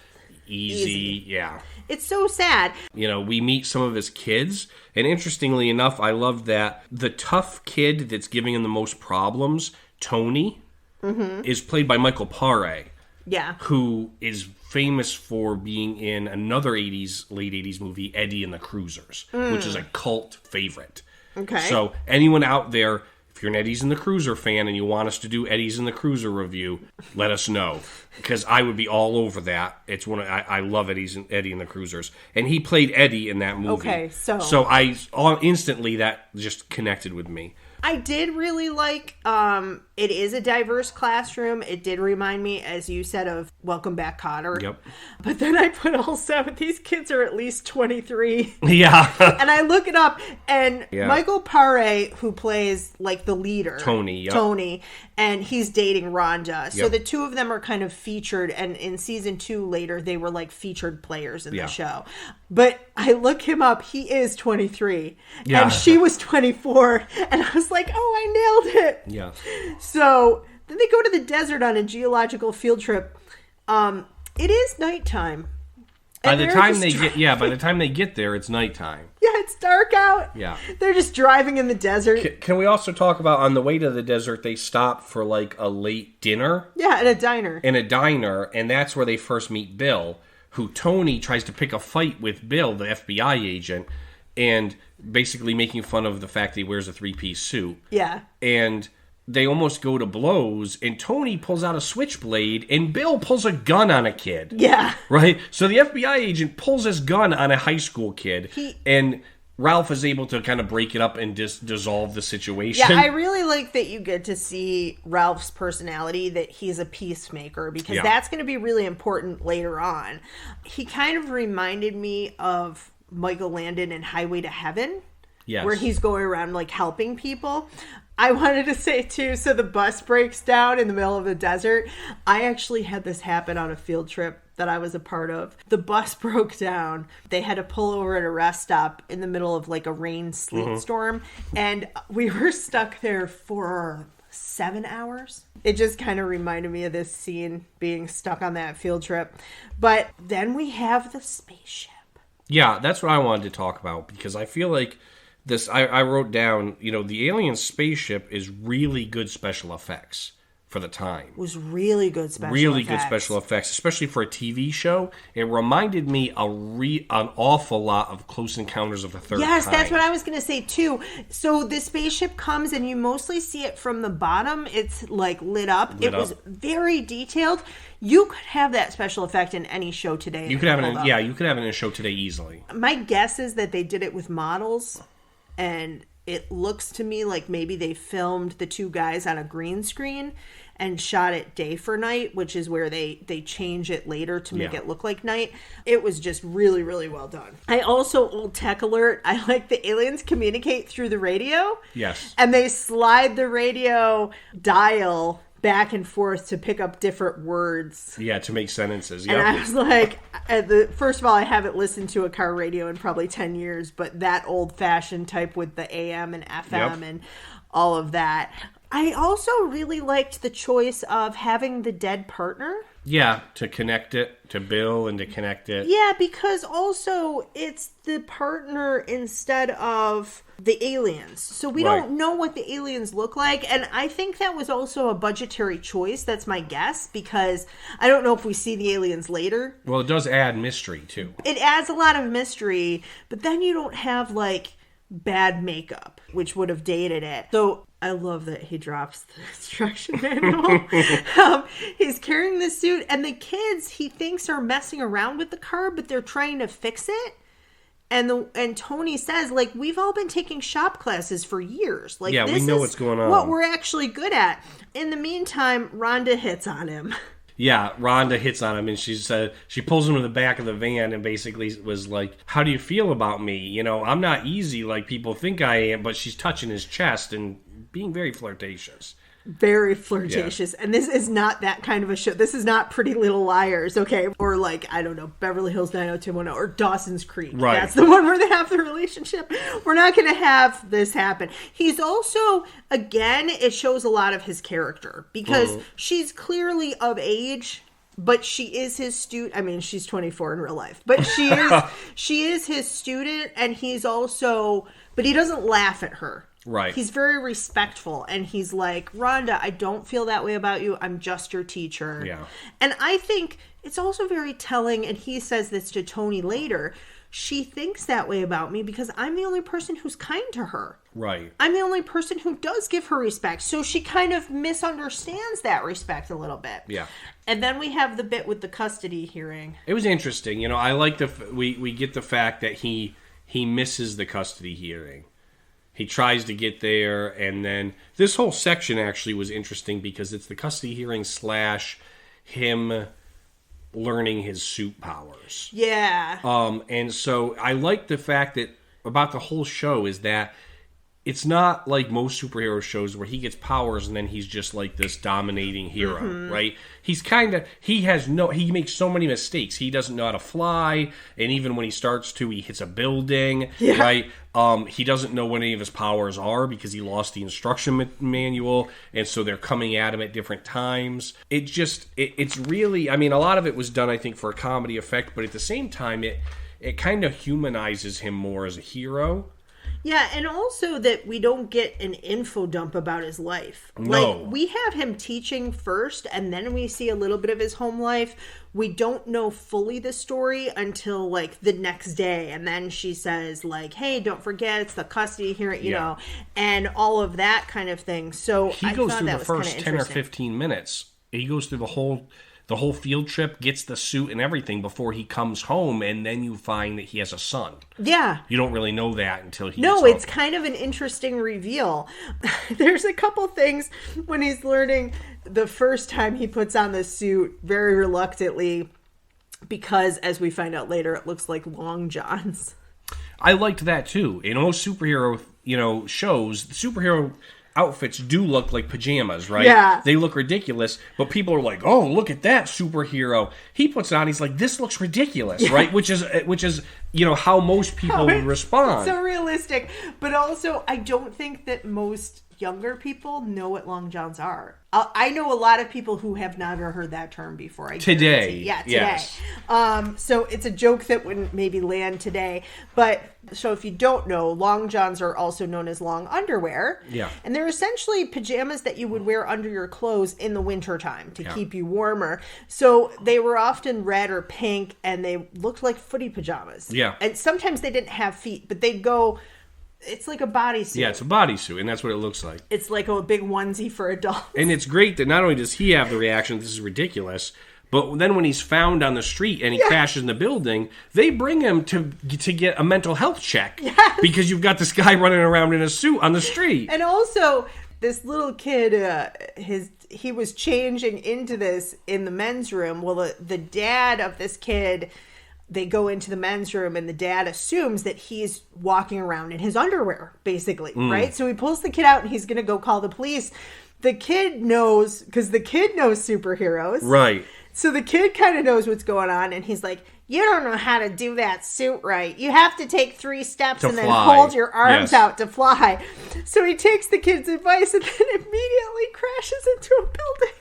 B: easy. Yeah.
C: It's so sad.
B: We meet some of his kids, and interestingly enough, I love that the tough kid that's giving him the most problems, Tony, is played by Michael Paré.
C: Yeah.
B: Who is famous for being in another late 80s movie, Eddie and the Cruisers, which is a cult favorite.
C: Okay.
B: So anyone out there, if you're an Eddie's and the Cruiser fan and you want us to do Eddie's and the Cruiser review, let us know, because I would be all over that. It's I love Eddie and the Cruisers, and he played Eddie in that movie.
C: Okay, so
B: I instantly that just connected with me.
C: I did really like, it is a diverse classroom. It did remind me, as you said, of Welcome Back, Kotter.
B: Yep.
C: But then I put also, these kids are at least 23.
B: Yeah.
C: And I look it up, and
B: Yeah.
C: Michael Paré, who plays, like, the leader.
B: Tony, yep.
C: Tony, and he's dating Rhonda. So
B: Yep.
C: the two of them are kind of featured, and in season 2 later, they were, like, featured players in
B: Yeah.
C: the show. But I look him up, he is 23.
B: Yeah.
C: And she was 24, and I was like, oh, I nailed it.
B: Yeah.
C: So then they go to the desert on a geological field trip. It is nighttime.
B: By
C: And
B: the
C: they're
B: time
C: just
B: by the time they get there, it's nighttime.
C: Yeah, it's dark out.
B: Yeah.
C: They're just driving in the desert.
B: Can we also talk about, on the way to the desert, they stop for like a late dinner
C: Yeah, at a diner.
B: in a diner, and that's where they first meet Bill, who Tony tries to pick a fight with Bill, the FBI agent, and basically making fun of the fact that he wears a 3-piece suit.
C: Yeah.
B: And they almost go to blows, and Tony pulls out a switchblade, and Bill pulls a gun on a kid.
C: Yeah.
B: Right? So the FBI agent pulls his gun on a high school kid, and Ralph is able to kind of break it up and dissolve the situation.
C: Yeah, I really like that you get to see Ralph's personality, that he's a peacemaker, because that's going to be really important later on. He kind of reminded me of Michael Landon in Highway to Heaven,
B: Yes.
C: where he's going around like helping people. I wanted to say too, so the bus breaks down in the middle of the desert. I actually had this happen on a field trip that I was a part of. The bus broke down. They had to pull over at a rest stop in the middle of like a rain sleet storm, and we were stuck there for 7 hours. It just kind of reminded me of this scene, being stuck on that field trip. But then we have the spaceship.
B: Yeah, that's what I wanted to talk about, because I feel like this, I wrote down, the alien spaceship is really good special effects for the time.
C: It was really good special effects.
B: Good special effects, especially for a TV show. It reminded me an awful lot of Close Encounters of the Third Kind.
C: Yes, that's what I was going to say too. So the spaceship comes and you mostly see it from the bottom. It's like lit up. It was very detailed. You could have that special effect in any show today.
B: You could have it. You could have it in a show today easily.
C: My guess is that they did it with models, and it looks to me like maybe they filmed the two guys on a green screen and shot it day for night, which is where they change it later to make it look like night. It was just really, really well done. I also, old tech alert, I like the aliens communicate through the radio.
B: Yes.
C: And they slide the radio dial back and forth to pick up different words.
B: Yeah, to make sentences.
C: And I was like, first of all, I haven't listened to a car radio in probably 10 years, but that old-fashioned type with the AM and FM and all of that. I also really liked the choice of having the dead partner.
B: Yeah, to connect it to Bill and to connect it.
C: Yeah, because also it's the partner instead of the aliens. So we don't know what the aliens look like. And I think that was also a budgetary choice. That's my guess, because I don't know if we see the aliens later.
B: Well, it does add mystery, too.
C: It adds a lot of mystery, but then you don't have, like, bad makeup, which would have dated it. So I love that he drops the instruction manual. He's carrying the suit, and the kids he thinks are messing around with the car, but they're trying to fix it. And Tony says, like, we've all been taking shop classes for years. Like,
B: yeah,
C: this
B: we know
C: is
B: what's going on.
C: what we're actually good at. In the meantime, Rhonda hits on him.
B: Yeah, Rhonda hits on him, and she pulls him to the back of the van and basically was like, how do you feel about me? You know, I'm not easy like people think I am, but she's touching his chest and being very flirtatious.
C: Very flirtatious. Yeah. And this is not that kind of a show. This is not Pretty Little Liars, okay? Or like, I don't know, Beverly Hills 90210 or Dawson's Creek.
B: Right.
C: That's the one where they have the relationship. We're not going to have this happen. He's also, again, it shows a lot of his character because she's clearly of age, but she is his student. I mean, she's 24 in real life, but she is his student, and he's also, but he doesn't laugh at her.
B: Right.
C: He's very respectful, and he's like, Rhonda, I don't feel that way about you. I'm just your teacher.
B: Yeah.
C: And I think it's also very telling, and he says this to Tony later, she thinks that way about me because I'm the only person who's kind to her.
B: Right.
C: I'm the only person who does give her respect. So she kind of misunderstands that respect a little bit.
B: Yeah.
C: And then we have the bit with the custody hearing.
B: It was interesting. You know, I like we get the fact that he misses the custody hearing. He tries to get there, and then this whole section actually was interesting because it's the custody hearing / him learning his suit powers.
C: Yeah.
B: And so I like the fact that about the whole show is that it's not like most superhero shows where he gets powers and then he's just like this dominating hero, right? He's he makes so many mistakes. He doesn't know how to fly, and even when he starts to, he hits a building, right? He doesn't know what any of his powers are because he lost the instruction manual, and so they're coming at him at different times. It's really, I mean, a lot of it was done, I think, for a comedy effect, but at the same time, it kind of humanizes him more as a hero.
C: Yeah, and also that we don't get an info dump about his life.
B: No.
C: Like, we have him teaching first, and then we see a little bit of his home life. We don't know fully the story until, like, the next day. And then she says, like, hey, don't forget, it's the custody hearing, you know, and all of that kind of thing. So
B: he goes through the first 10 or 15 minutes. He goes through the whole field trip, gets the suit and everything before he comes home, and then you find that he has a son.
C: Yeah.
B: You don't really know that until he
C: No,
B: gets home.
C: it's kind of an interesting reveal. There's a couple things when he's learning the first time he puts on the suit very reluctantly because, as we find out later, it looks like Long John's.
B: I liked that, too. In most superhero, shows, the superhero outfits do look like pajamas, right?
C: Yeah.
B: They look ridiculous, but people are like, oh, look at that superhero. He puts it on, he's like, this looks ridiculous, right? Which is how most people would respond.
C: So realistic. But also, I don't think that most younger people know what Long Johns are. I know a lot of people who have never heard that term before.
B: Today.
C: Yeah, today.
B: Yes.
C: So it's a joke that wouldn't maybe land today. But so if you don't know, Long Johns are also known as long underwear.
B: Yeah.
C: And they're essentially pajamas that you would wear under your clothes in the wintertime to keep you warmer. So they were often red or pink, and they looked like footy pajamas.
B: Yeah.
C: And sometimes they didn't have feet, but they'd go... It's like a bodysuit.
B: Yeah, it's a bodysuit, and that's what it looks like.
C: It's like a big onesie for adults.
B: And it's great that not only does he have the reaction, this is ridiculous, but then when he's found on the street and he crashes in the building, they bring him to get a mental health check.
C: Yes.
B: Because you've got this guy running around in a suit on the street.
C: And also, this little kid, he was changing into this in the men's room. Well, the dad of this kid... They go into the men's room, and the dad assumes that he's walking around in his underwear, basically, right? So he pulls the kid out, and he's going to go call the police. The kid knows, because the kid knows superheroes.
B: Right.
C: So the kid kind of knows what's going on, and he's like, you don't know how to do that suit right. You have to take 3 steps
B: To
C: and then
B: fly.
C: hold your arms
B: Yes.
C: out to fly. So he takes the kid's advice and then immediately crashes into a building.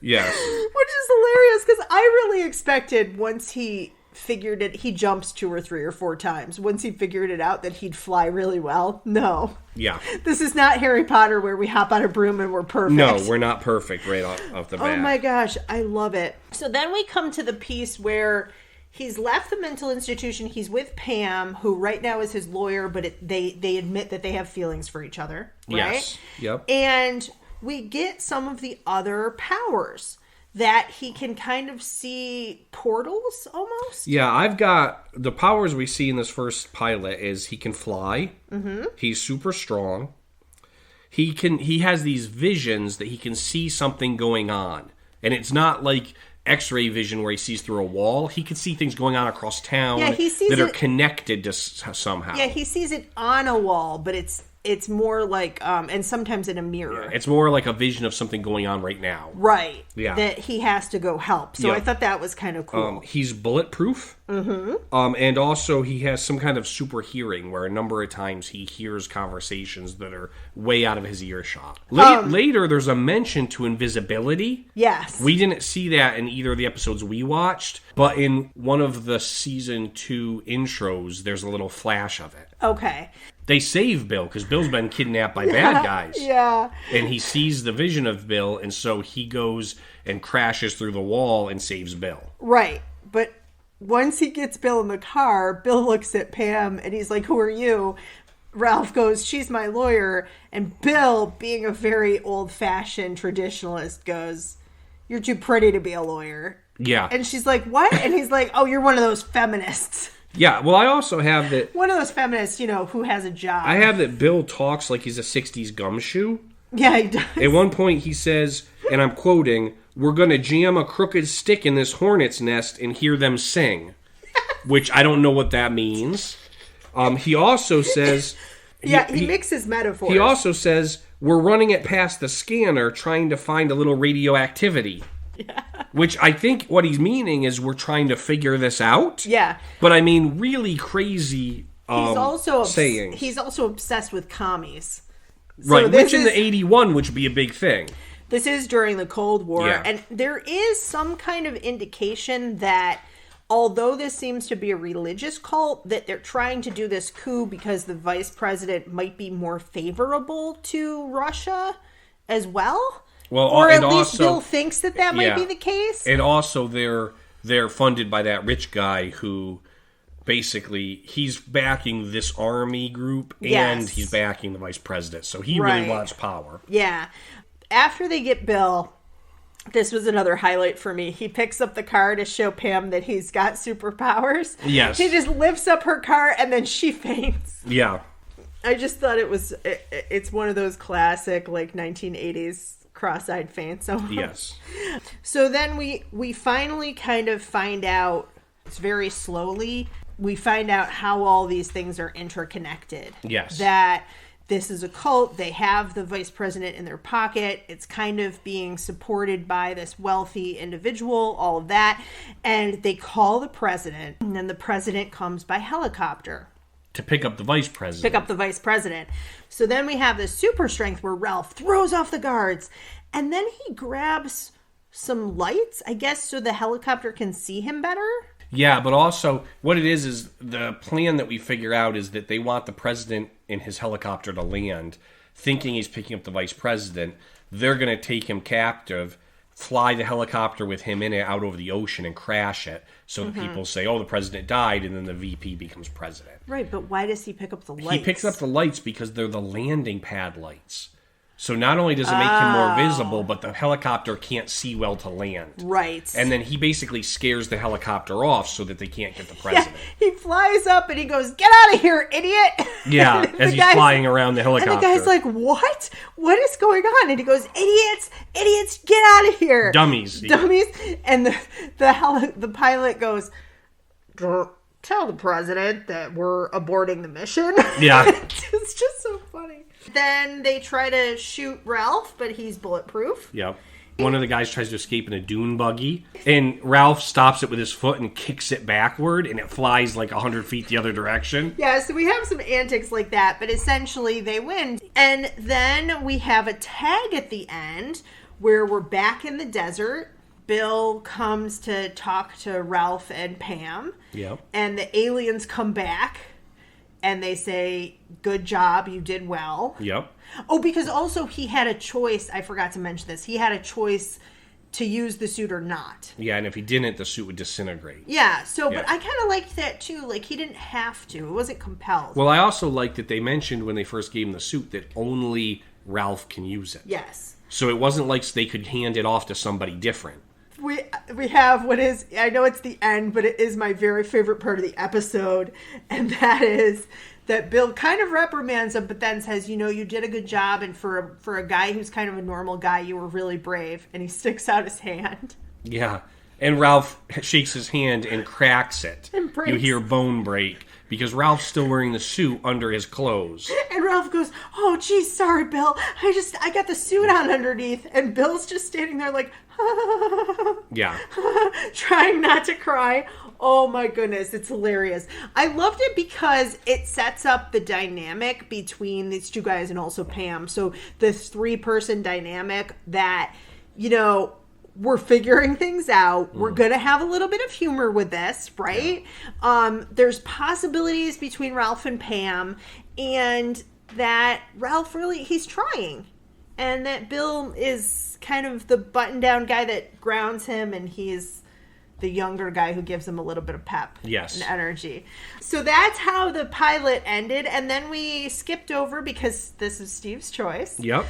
B: Yes.
C: Which is hilarious, because I really expected once he figured it, he jumps 2 or 3 or 4 times. Once he figured it out that he'd fly really well. No.
B: Yeah.
C: This is not Harry Potter where we hop on a broom and we're perfect.
B: No, we're not perfect right off the bat.
C: Oh my gosh, I love it. So then we come to the piece where he's left the mental institution. He's with Pam, who right now is his lawyer, but they admit that they have feelings for each other, right?
B: Yes. Yep.
C: And we get some of the other powers that he can kind of see portals almost.
B: Yeah, I've got the powers we see in this first pilot is he can fly. Mm-hmm. He's super strong. He has these visions that he can see something going on. And it's not like X-ray vision where he sees through a wall. He can see things going on across town
C: he sees
B: that are
C: it-
B: connected to somehow.
C: Yeah, he sees it on a wall, but it's more like, and sometimes in a mirror.
B: It's more like a vision of something going on right now.
C: Right.
B: Yeah.
C: That he has to go help. So
B: Yeah.
C: I thought that was kind of cool.
B: He's bulletproof. Mm-hmm. And also he has some kind of super hearing where a number of times he hears conversations that are way out of his earshot. Later, there's a mention to invisibility.
C: Yes.
B: We didn't see that in either of the episodes we watched, but in one of the season 2 intros, there's a little flash of it.
C: Okay.
B: They save Bill because Bill's been kidnapped by bad guys.
C: Yeah.
B: And he sees the vision of Bill, and so he goes and crashes through the wall and saves Bill.
C: Right. But once he gets Bill in the car, Bill looks at Pam and he's like, who are you? Ralph goes, she's my lawyer. And Bill, being a very old-fashioned traditionalist, goes, you're too pretty to be a lawyer.
B: Yeah.
C: And she's like, what? And he's like, oh, you're one of those feminists.
B: Yeah, well, I also have that...
C: One of those feminists, who has a job.
B: I have that Bill talks like he's a 60s gumshoe.
C: Yeah, he does.
B: At one point he says, and I'm quoting, we're going to jam a crooked stick in this hornet's nest and hear them sing. Which I don't know what that means. He also says...
C: He mixes metaphors.
B: He also says, we're running it past the scanner trying to find a little radioactivity. Yeah. Which I think what he's meaning is we're trying to figure this out.
C: Yeah.
B: But I mean, really crazy sayings.
C: He's also obsessed with commies. So
B: right, which in
C: is,
B: the 81 would be a big thing.
C: This is during the Cold War.
B: Yeah.
C: And there is some kind of indication that although this seems to be a religious cult, that they're trying to do this coup because the vice president might be more favorable to Russia as well.
B: Well,
C: or
B: and
C: at least
B: also,
C: Bill thinks that might
B: yeah.
C: be the case.
B: And also they're funded by that rich guy who basically he's backing this army group and
C: Yes.
B: he's backing the vice president. So he really wants power.
C: Yeah. After they get Bill, this was another highlight for me. He picks up the car to show Pam that he's got superpowers.
B: Yes.
C: He just lifts up her car and then she faints.
B: Yeah.
C: I just thought it's one of those classic, like, 1980s cross-eyed faints.
B: Yes.
C: So then we finally kind of find out, it's very slowly, we find out how all these things are interconnected.
B: Yes.
C: That this is a cult. They have the vice president in their pocket. It's kind of being supported by this wealthy individual, all of that. And they call the president, and then the president comes by helicopter.
B: To pick up the vice president.
C: So then we have this super strength where Ralph throws off the guards, and then he grabs some lights, I guess, so the helicopter can see him better.
B: Yeah, but also what it is the plan that we figure out is that they want the president in his helicopter to land, thinking he's picking up the vice president. They're going to take him captive, fly the helicopter with him in it out over the ocean and crash it so that people say, oh, the president died, and then the VP becomes president.
C: Right, but why does he pick up the lights?
B: He picks up the lights because they're the landing pad lights. So not only does it make him more visible, but the helicopter can't see well to land.
C: Right.
B: And then he basically scares the helicopter off so that they can't get the president.
C: Yeah, he flies up and he goes, "Get out of here, idiot!"
B: Yeah, as he's flying around the helicopter.
C: And the guy's like, "What? What is going on?" And he goes, "Idiots, get out of here!
B: Dummies."
C: And the pilot goes, "Tell the president that we're aborting the mission."
B: Yeah.
C: It's just so funny. Then they try to shoot Ralph, but he's bulletproof.
B: Yep. One of the guys tries to escape in a dune buggy, and Ralph stops it with his foot and kicks it backward, and it flies like 100 feet the other direction.
C: Yeah, so we have some antics like that, but essentially they win. And then we have a tag at the end where we're back in the desert. Bill comes to talk to Ralph and Pam.
B: Yep.
C: And the aliens come back and they say, good job, you did well.
B: Yep.
C: Oh, because also he had a choice. I forgot to mention this. He had a choice to use the suit or not.
B: Yeah, and if he didn't, the suit would disintegrate.
C: Yeah, so,
B: Yeah.
C: but I kind of liked that too. Like, he didn't have to. It wasn't compelled.
B: Well, I also liked that they mentioned when they first gave him the suit that only Ralph can use it.
C: Yes.
B: So it wasn't like they could hand it off to somebody different.
C: We have what is, I know it's the end, but it is my very favorite part of the episode, and that is that Bill kind of reprimands him, but then says, you did a good job, and for a guy who's kind of a normal guy, you were really brave, and he sticks out his hand.
B: Yeah. And Ralph shakes his hand and cracks it.
C: And breaks.
B: You hear bone break because Ralph's still wearing the suit under his clothes.
C: And Ralph goes, oh, geez, sorry, Bill. I got the suit on underneath. And Bill's just standing there like,
B: Yeah.
C: trying not to cry. Oh, my goodness. It's hilarious. I loved it because it sets up the dynamic between these two guys and also Pam. So the 3-person dynamic that, we're figuring things out. We're going to have a little bit of humor with this, right? Yeah. There's possibilities between Ralph and Pam, and that Ralph he's trying. And that Bill is kind of the button-down guy that grounds him, and he's the younger guy who gives him a little bit of pep and energy. So that's how the pilot ended, and then we skipped over, because this is Steve's choice.
B: Yep.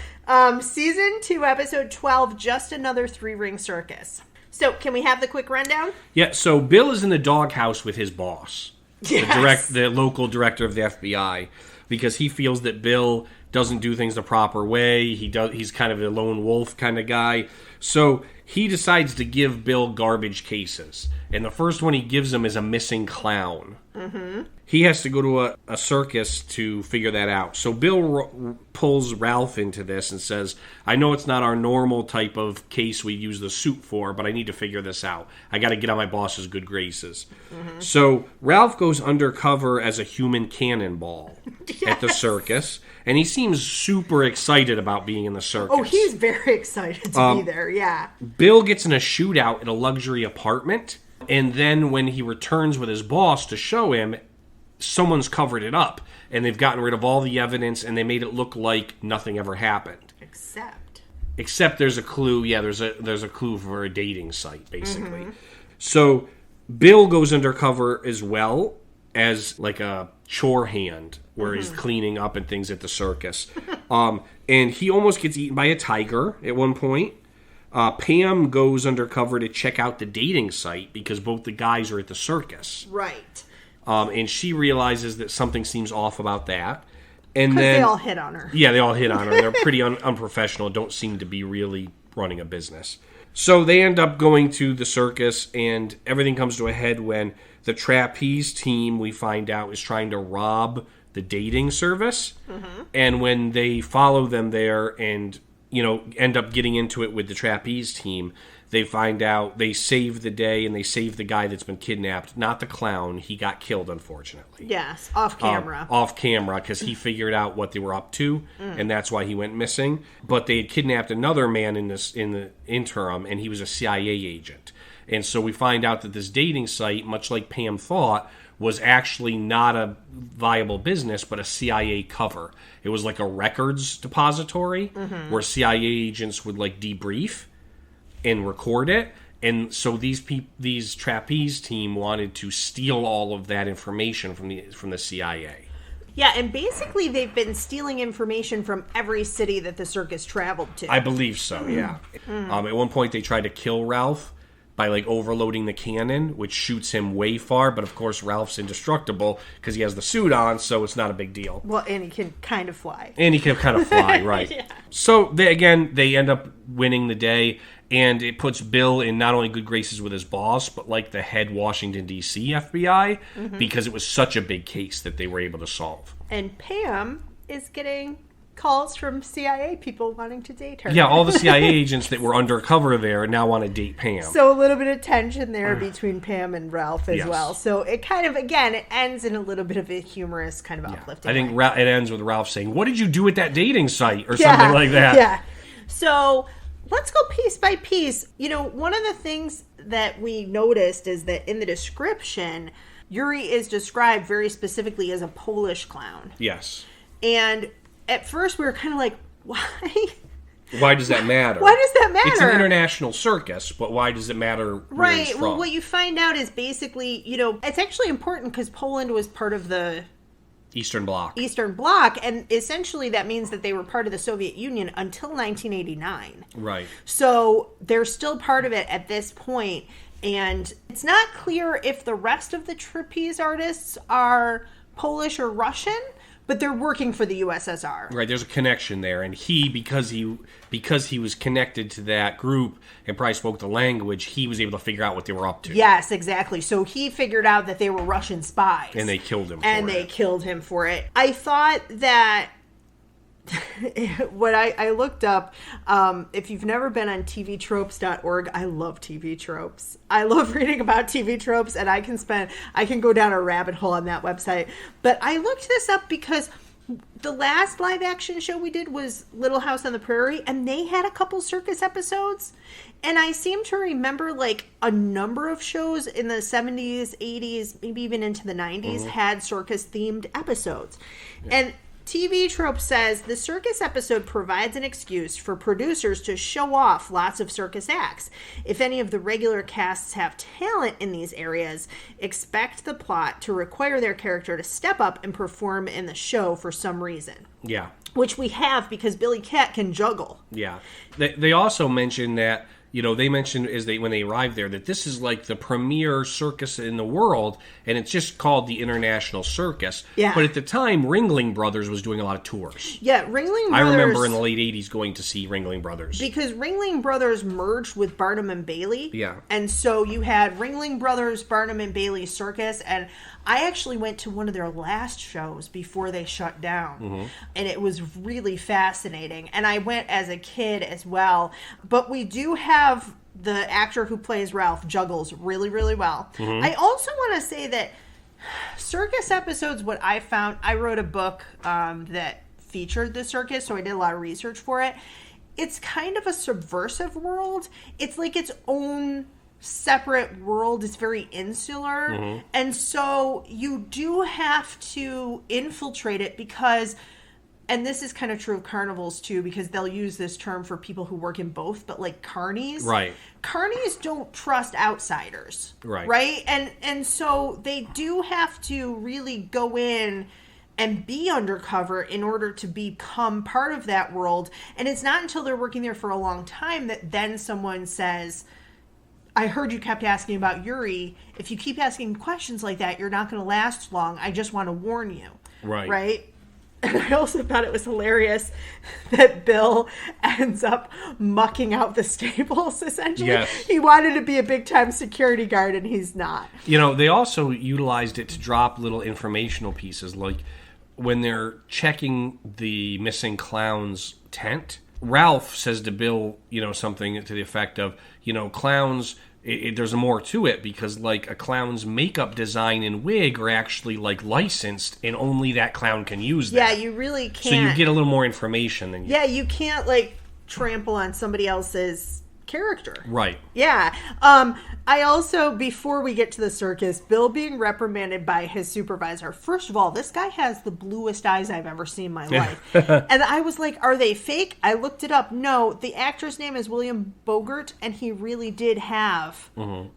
C: Season 2, episode 12, Just Another 3-Ring Circus. So, can we have the quick rundown?
B: Yeah, so Bill is in the doghouse with his boss,
C: Yes.
B: the local director of the FBI, because he feels that Bill doesn't do things the proper way. He's kind of a lone wolf kind of guy. So he decides to give Bill garbage cases. And the first one he gives him is a missing clown. Mm-hmm. He has to go to a circus to figure that out. So Bill pulls Ralph into this and says, I know it's not our normal type of case we use the suit for, but I need to figure this out. I got to get on my boss's good graces. Mm-hmm. So Ralph goes undercover as a human cannonball at the circus. And he seems super excited about being in the circus.
C: Oh, he's very excited to be there, yeah.
B: Bill gets in a shootout at a luxury apartment. And then when he returns with his boss to show him, someone's covered it up. And they've gotten rid of all the evidence, and they made it look like nothing ever happened. Except there's a clue. Yeah, there's a clue for a dating site, basically. Mm-hmm. So Bill goes undercover as well as like a chore hand where he's cleaning up and things at the circus. And he almost gets eaten by a tiger at one point. Pam goes undercover to check out the dating site because both the guys are at the circus.
C: Right.
B: And she realizes that something seems off about that. And
C: because
B: then
C: they all hit on her.
B: Yeah, they all hit on her. They're pretty unprofessional, don't seem to be really running a business. So they end up going to the circus, and everything comes to a head when the trapeze team, we find out, is trying to rob the dating service. Mm-hmm. And when they follow them there and, end up getting into it with the trapeze team, they find out they save the day and they save the guy that's been kidnapped. Not the clown. He got killed, unfortunately.
C: Yes, off camera.
B: Off camera, because he figured out what they were up to, and that's why he went missing. But they had kidnapped another man in the interim, and he was a CIA agent. And so we find out that this dating site, much like Pam thought, was actually not a viable business, but a CIA cover. It was like a records depository where CIA agents would debrief and record it. And so these trapeze team wanted to steal all of that information from the CIA.
C: Yeah, and basically they've been stealing information from every city that the circus traveled to.
B: I believe so, yeah. At one point they tried to kill Ralph by overloading the cannon, which shoots him way far, but of course Ralph's indestructible because he has the suit on, so it's not a big deal.
C: Well, and he can kind of fly.
B: Right. Yeah. So they end up winning the day, and it puts Bill in not only good graces with his boss, but the head Washington, D.C. FBI, because it was such a big case that they were able to solve.
C: And Pam is getting calls from CIA people wanting to date her.
B: Yeah, all the CIA agents that were undercover there now want to date Pam.
C: So a little bit of tension there between Pam and Ralph as
B: Yes.
C: well. So it kind of, again, it ends in a little bit of a humorous kind of uplifting
B: I think
C: way.
B: it ends with Ralph saying, "What did you do at that dating site?" or something like that.
C: Yeah. So let's go piece by piece. You know, one of the things that we noticed is that in the description, Yuri is described very specifically as a Polish clown.
B: Yes.
C: And at first we were kind of like, why?
B: Why does that matter?
C: Why does that matter?
B: It's an international circus, but why does it matter where
C: Right.
B: it's from?
C: Well, what you find out is basically, you know, it's actually important because Poland was part of the
B: Eastern Bloc.
C: Eastern Bloc, and essentially that means that they were part of the Soviet Union until 1989.
B: Right.
C: So they're still part of it at this point, and it's not clear if the rest of the trapeze artists are Polish or Russian, but they're working for the USSR.
B: Right, there's a connection there, and because he was connected to that group and probably spoke the language, he was able to figure out what they were up to.
C: Yes, exactly. So he figured out that they were Russian spies.
B: And they killed him
C: And
B: for
C: they
B: it.
C: killed him for it. I thought that what I looked up, if you've never been on tvtropes.org, I love TV tropes. I love reading about TV tropes, and I can go down a rabbit hole on that website. But I looked this up because the last live action show we did was Little House on the Prairie, and they had a couple circus episodes. And I seem to remember like a number of shows in the 70s, 80s, maybe even into the 90s had circus themed episodes. And TV Trope says the circus episode provides an excuse for producers to show off lots of circus acts. If any of the regular casts have talent in these areas, expect the plot to require their character to step up and perform in the show for some reason.
B: Yeah.
C: Which we have because Billy Cat can juggle.
B: Yeah. They also mentioned that, they mentioned when they arrived there that this is like the premier circus in the world, and it's just called the International Circus.
C: Yeah.
B: But at the time, Ringling Brothers was doing a lot of tours.
C: Yeah, Ringling Brothers.
B: I remember in the late 80s going to see Ringling Brothers.
C: Because Ringling Brothers merged with Barnum and Bailey.
B: Yeah.
C: And so you had Ringling Brothers, Barnum and Bailey Circus, and I actually went to one of their last shows before they shut down. And it was really fascinating. And I went as a kid as well. But we do have the actor who plays Ralph juggles really, really well. I also want to say that circus episodes, what I found, I wrote a book that featured the circus, so I did a lot of research for it. It's kind of a subversive world. It's like its own separate world. It's very insular. And so you do have to infiltrate it because, and this is kind of true of carnivals too, because they'll use this term for people who work in both, but like carnies.
B: Right.
C: Carnies don't trust outsiders.
B: Right.
C: Right? And so they do have to really go in and be undercover in order to become part of that world. And it's not until they're working there for a long time that then someone says, I heard you kept asking about Yuri. If you keep asking questions like that, you're not going to last long. I just want to warn you.
B: Right.
C: Right? And I also thought it was hilarious that Bill ends up mucking out the stables, essentially.
B: Yes.
C: He wanted to be a big-time security guard, and he's not.
B: They also utilized it to drop little informational pieces, like when they're checking the missing clown's tent. Ralph says to Bill, something to the effect of, clowns, there's more to it because, like, a clown's makeup design and wig are actually, like, licensed, and only that clown can use them.
C: Yeah, you really can't.
B: So you get a little more information than you...
C: Yeah, you can't, like, trample on somebody else's character.
B: Right.
C: Yeah. I also, before we get to the circus, Bill being reprimanded by his supervisor. First of all, this guy has the bluest eyes I've ever seen in my life. And I was like, are they fake? I looked it up. No, the actor's name is William Bogert, and he really did have,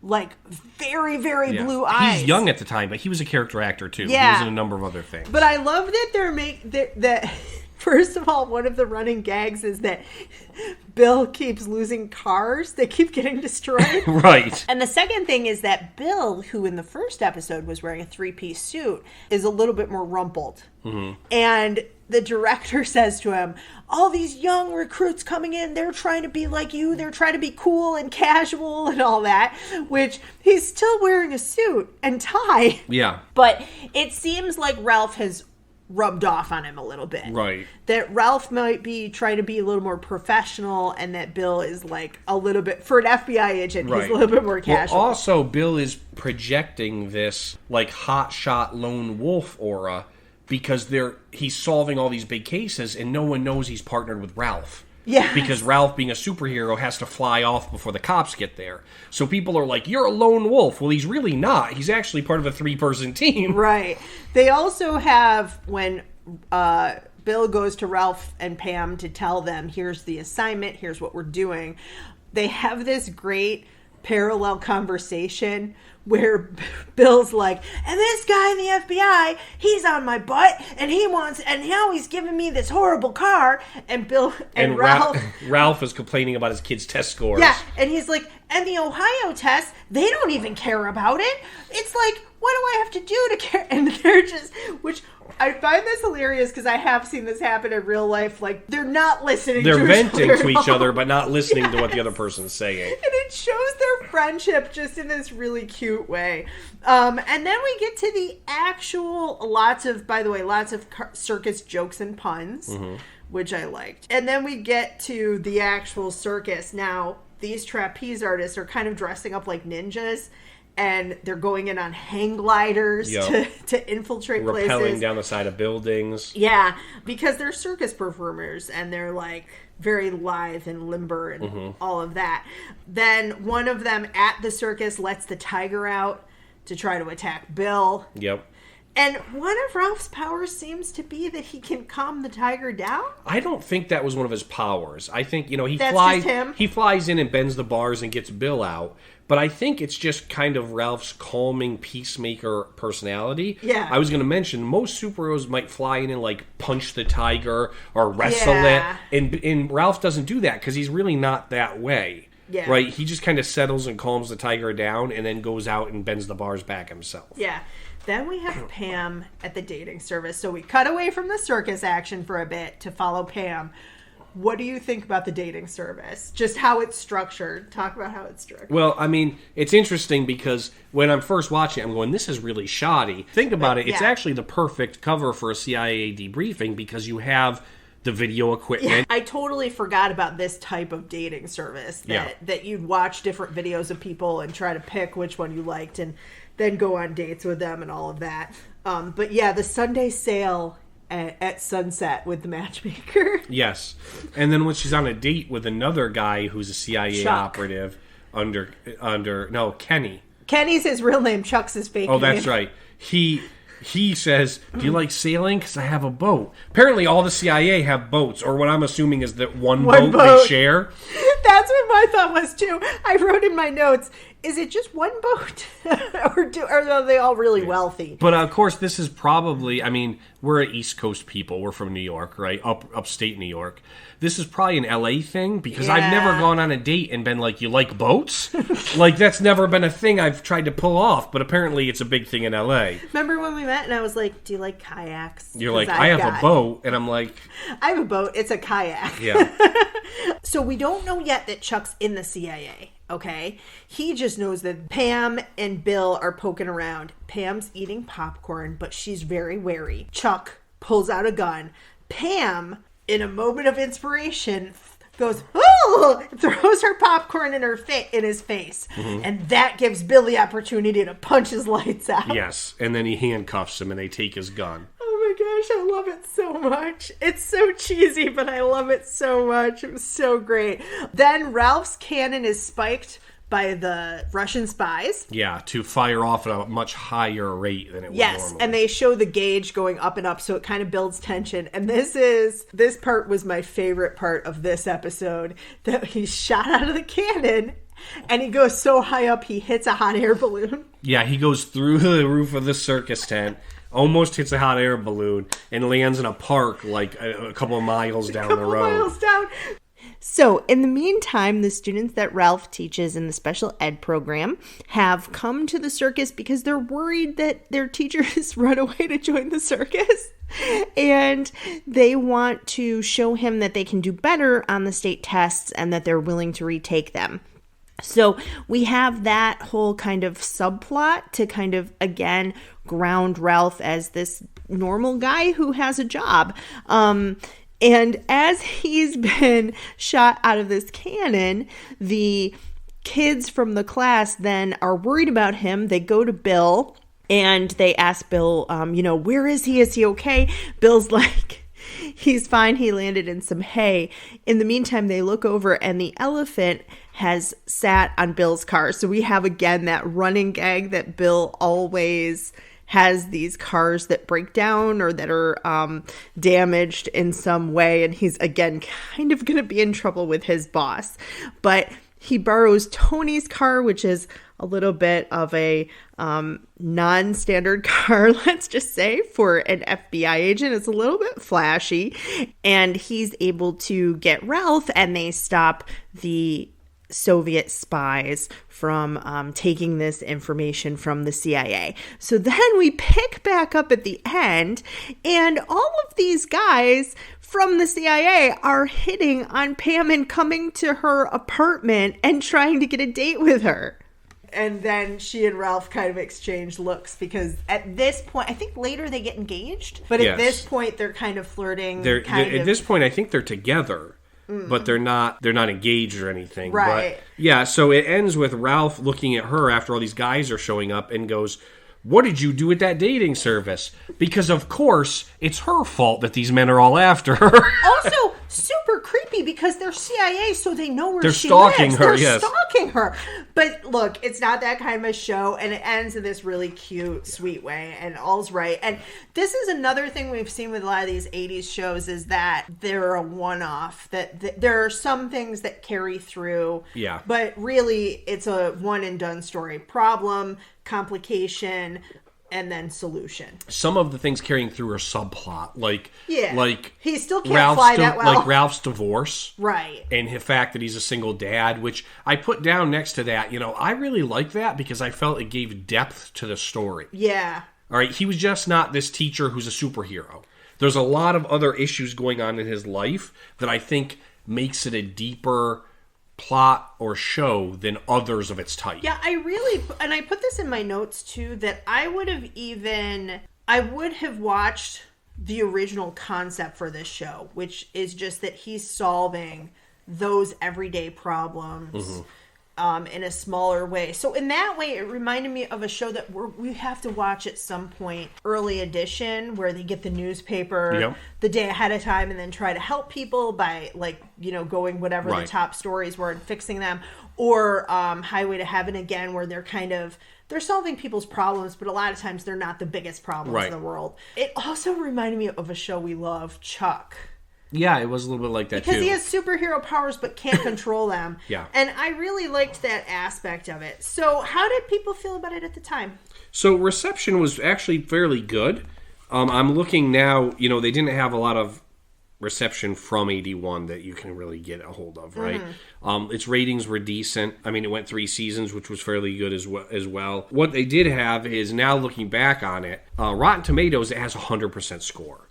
C: like, very, very blue eyes.
B: He's young at the time, but he was a character actor, too.
C: Yeah.
B: He was in a number of other things.
C: But I love that first of all, one of the running gags is that Bill keeps losing cars. They keep getting destroyed.
B: Right.
C: And the second thing is that Bill, who in the first episode was wearing a 3-piece suit, is a little bit more rumpled. And the director says to him, all these young recruits coming in, they're trying to be like you. They're trying to be cool and casual and all that, which he's still wearing a suit and tie.
B: Yeah.
C: But it seems like Ralph has rubbed off on him a little bit.
B: Right.
C: That Ralph might be trying to be a little more professional, and that Bill is like a little bit, for an FBI agent, he's a little bit more casual.
B: Well, also, Bill is projecting this like hotshot lone wolf aura because he's solving all these big cases, and no one knows he's partnered with Ralph.
C: Yeah.
B: Because Ralph, being a superhero, has to fly off before the cops get there. So people are like, you're a lone wolf. Well, he's really not. He's actually part of a 3-person team.
C: Right. They also have, when Bill goes to Ralph and Pam to tell them, here's the assignment, here's what we're doing, they have this great parallel conversation where Bill's like, and this guy in the FBI, he's on my butt, and now he's giving me this horrible car, and Bill and
B: Ralph is complaining about his kids' test scores.
C: Yeah, and he's like, and the Ohio test, they don't even care about it. It's like, what do I have to do to care? And they're just, which I find this hilarious because I have seen this happen in real life. Like, they're not listening
B: They're
C: to
B: venting to each
C: all.
B: other, but not listening to what the other person's saying.
C: And it shows their friendship just in this really cute way. And then we get to the actual, lots of circus jokes and puns, which I liked. And then we get to the actual circus. Now, these trapeze artists are kind of dressing up like ninjas, and they're going in on hang gliders to infiltrate places.
B: Rappelling down the side of buildings.
C: Yeah, because they're circus performers, and they're like very lithe and limber and all of that. Then one of them at the circus lets the tiger out to try to attack Bill.
B: Yep.
C: And one of Ralph's powers seems to be that he can calm the tiger down.
B: I don't think that was one of his powers. I think,
C: Just him?
B: He flies in and bends the bars and gets Bill out. But I think it's just kind of Ralph's calming peacemaker personality.
C: Yeah.
B: I was going to mention, most superheroes might fly in and like punch the tiger or wrestle it. And Ralph doesn't do that because he's really not that way.
C: Yeah.
B: Right? He just kind of settles and calms the tiger down and then goes out and bends the bars back himself.
C: Yeah. Then we have Pam at the dating service. So we cut away from the circus action for a bit to follow Pam. What do you think about the dating service? Just how it's structured. Talk about how it's structured.
B: Well, I mean, it's interesting because when I'm first watching it, I'm going, this is really shoddy. Think about it. It's actually the perfect cover for a CIA debriefing because you have the video equipment.
C: Yeah, I totally forgot about this type of dating service. That you'd watch different videos of people and try to pick which one you liked and then go on dates with them and all of that. But yeah, the Sunday sale at sunset with the matchmaker.
B: Yes. And then when she's on a date with another guy who's a CIA operative Kenny.
C: Kenny's his real name. Chuck's his fake name.
B: Oh, that's right. He says, do you like sailing? Because I have a boat. Apparently all the CIA have boats, or what I'm assuming is that one boat they share.
C: That's what my thought was, too. I wrote in my notes, is it just one boat? or are they all really wealthy?
B: But, of course, this is probably, I mean, we're East Coast people. We're from New York, right? Upstate New York. This is probably an LA thing because I've never gone on a date and been like, you like boats? Like, that's never been a thing I've tried to pull off, but apparently it's a big thing in LA.
C: Remember when we met and I was like, do you like kayaks?
B: You're like, I have a boat. And I'm like,
C: I have a boat. It's a kayak.
B: Yeah.
C: So we don't know yet that Chuck's in the CIA. Okay, he just knows that Pam and Bill are poking around. Pam's eating popcorn, but she's very wary. Chuck pulls out a gun. Pam, in a moment of inspiration, goes, oh, throws her popcorn in his face. And that gives Bill the opportunity to punch his lights out.
B: Yes, and then he handcuffs him and they take his gun.
C: Oh my gosh, I love it so much. It's so cheesy, but I love it so much. It was so great. Then Ralph's cannon is spiked by the Russian spies.
B: Yeah, to fire off at a much higher rate than it would normally.
C: And they show the gauge going up and up, so it kind of builds tension. And this part was my favorite part of this episode, that he's shot out of the cannon, and he goes so high up, he hits a hot air balloon.
B: Yeah, he goes through the roof of the circus tent, almost hits a hot air balloon, and lands in a park like a couple of miles down the road.
A: So, in the meantime, the students that Ralph teaches in the special ed program have come to the circus because they're worried that their teacher has run away to join the circus. And they want to show him that they can do better on the state tests and that they're willing to retake them. So we have that whole kind of subplot to kind of, again, ground Ralph as this normal guy who has a job. And as he's been shot out of this cannon, the kids from the class then are worried about him. They go to Bill and they ask Bill, where is he? Is he okay? Bill's like, he's fine. He landed in some hay. In the meantime, they look over and the elephant has sat on Bill's car. So we have, again, that running gag that Bill always has these cars that break down or that are damaged in some way. And he's, again, kind of going to be in trouble with his boss. But he borrows Tony's car, which is a little bit of a non-standard car, let's just say, for an FBI agent. It's a little bit flashy. And he's able to get Ralph, and they stop the Soviet spies from taking this information from the CIA. So then we pick back up at the end, and all of these guys from the CIA are hitting on Pam and coming to her apartment and trying to get a date with her. And then she and Ralph kind of exchange looks because at this point, I think later they get engaged, but at this point they're kind of flirting.
B: At this point, I think they're together. But they're not engaged or anything.
A: Right.
B: But yeah, so it ends with Ralph looking at her after all these guys are showing up and goes, "What did you do at that dating service?" Because, of course, it's her fault that these men are all after her.
C: Also, super creepy because they're CIA, so they know where
B: they're
C: she
B: stalking
C: lives.
B: her,
C: They're
B: yes.
C: stalking her. But look, it's not that kind of a show, and it ends in this really cute, sweet way, and all's right. And this is another thing we've seen with a lot of these 80s shows is that they're a one-off, that there are some things that carry through.
B: Yeah.
C: But really, it's a one-and-done story. Problem, complication, and then solution.
B: Some of the things carrying through are subplot, like
C: he still can't fly that well.
B: Like Ralph's divorce,
C: right?
B: And the fact that he's a single dad, which I put down next to that. I really like that because I felt it gave depth to the story.
C: Yeah.
B: All right, he was just not this teacher who's a superhero. There's a lot of other issues going on in his life that I think makes it a deeper plot or show than others of its type.
C: Yeah, and I put this in my notes too, that I would have watched the original concept for this show, which is just that he's solving those everyday problems in a smaller way. So in that way, it reminded me of a show that we have to watch at some point, Early Edition, where they get the newspaper the day ahead of time and then try to help people by going whatever the top stories were and fixing them. Or Highway to Heaven again, where they're solving people's problems, but a lot of times they're not the biggest problems in the world. It also reminded me of a show we love, Chuck.
B: Yeah, it was a little bit like that,
C: because
B: too.
C: Because he has superhero powers but can't control them.
B: Yeah.
C: And I really liked that aspect of it. So how did people feel about it at the time?
B: So reception was actually fairly good. I'm looking now, they didn't have a lot of reception from 81 that you can really get a hold of, right? Its ratings were decent. I mean, it went 3 seasons, which was fairly good as well. What they did have is, now looking back on it, Rotten Tomatoes, it has 100% score.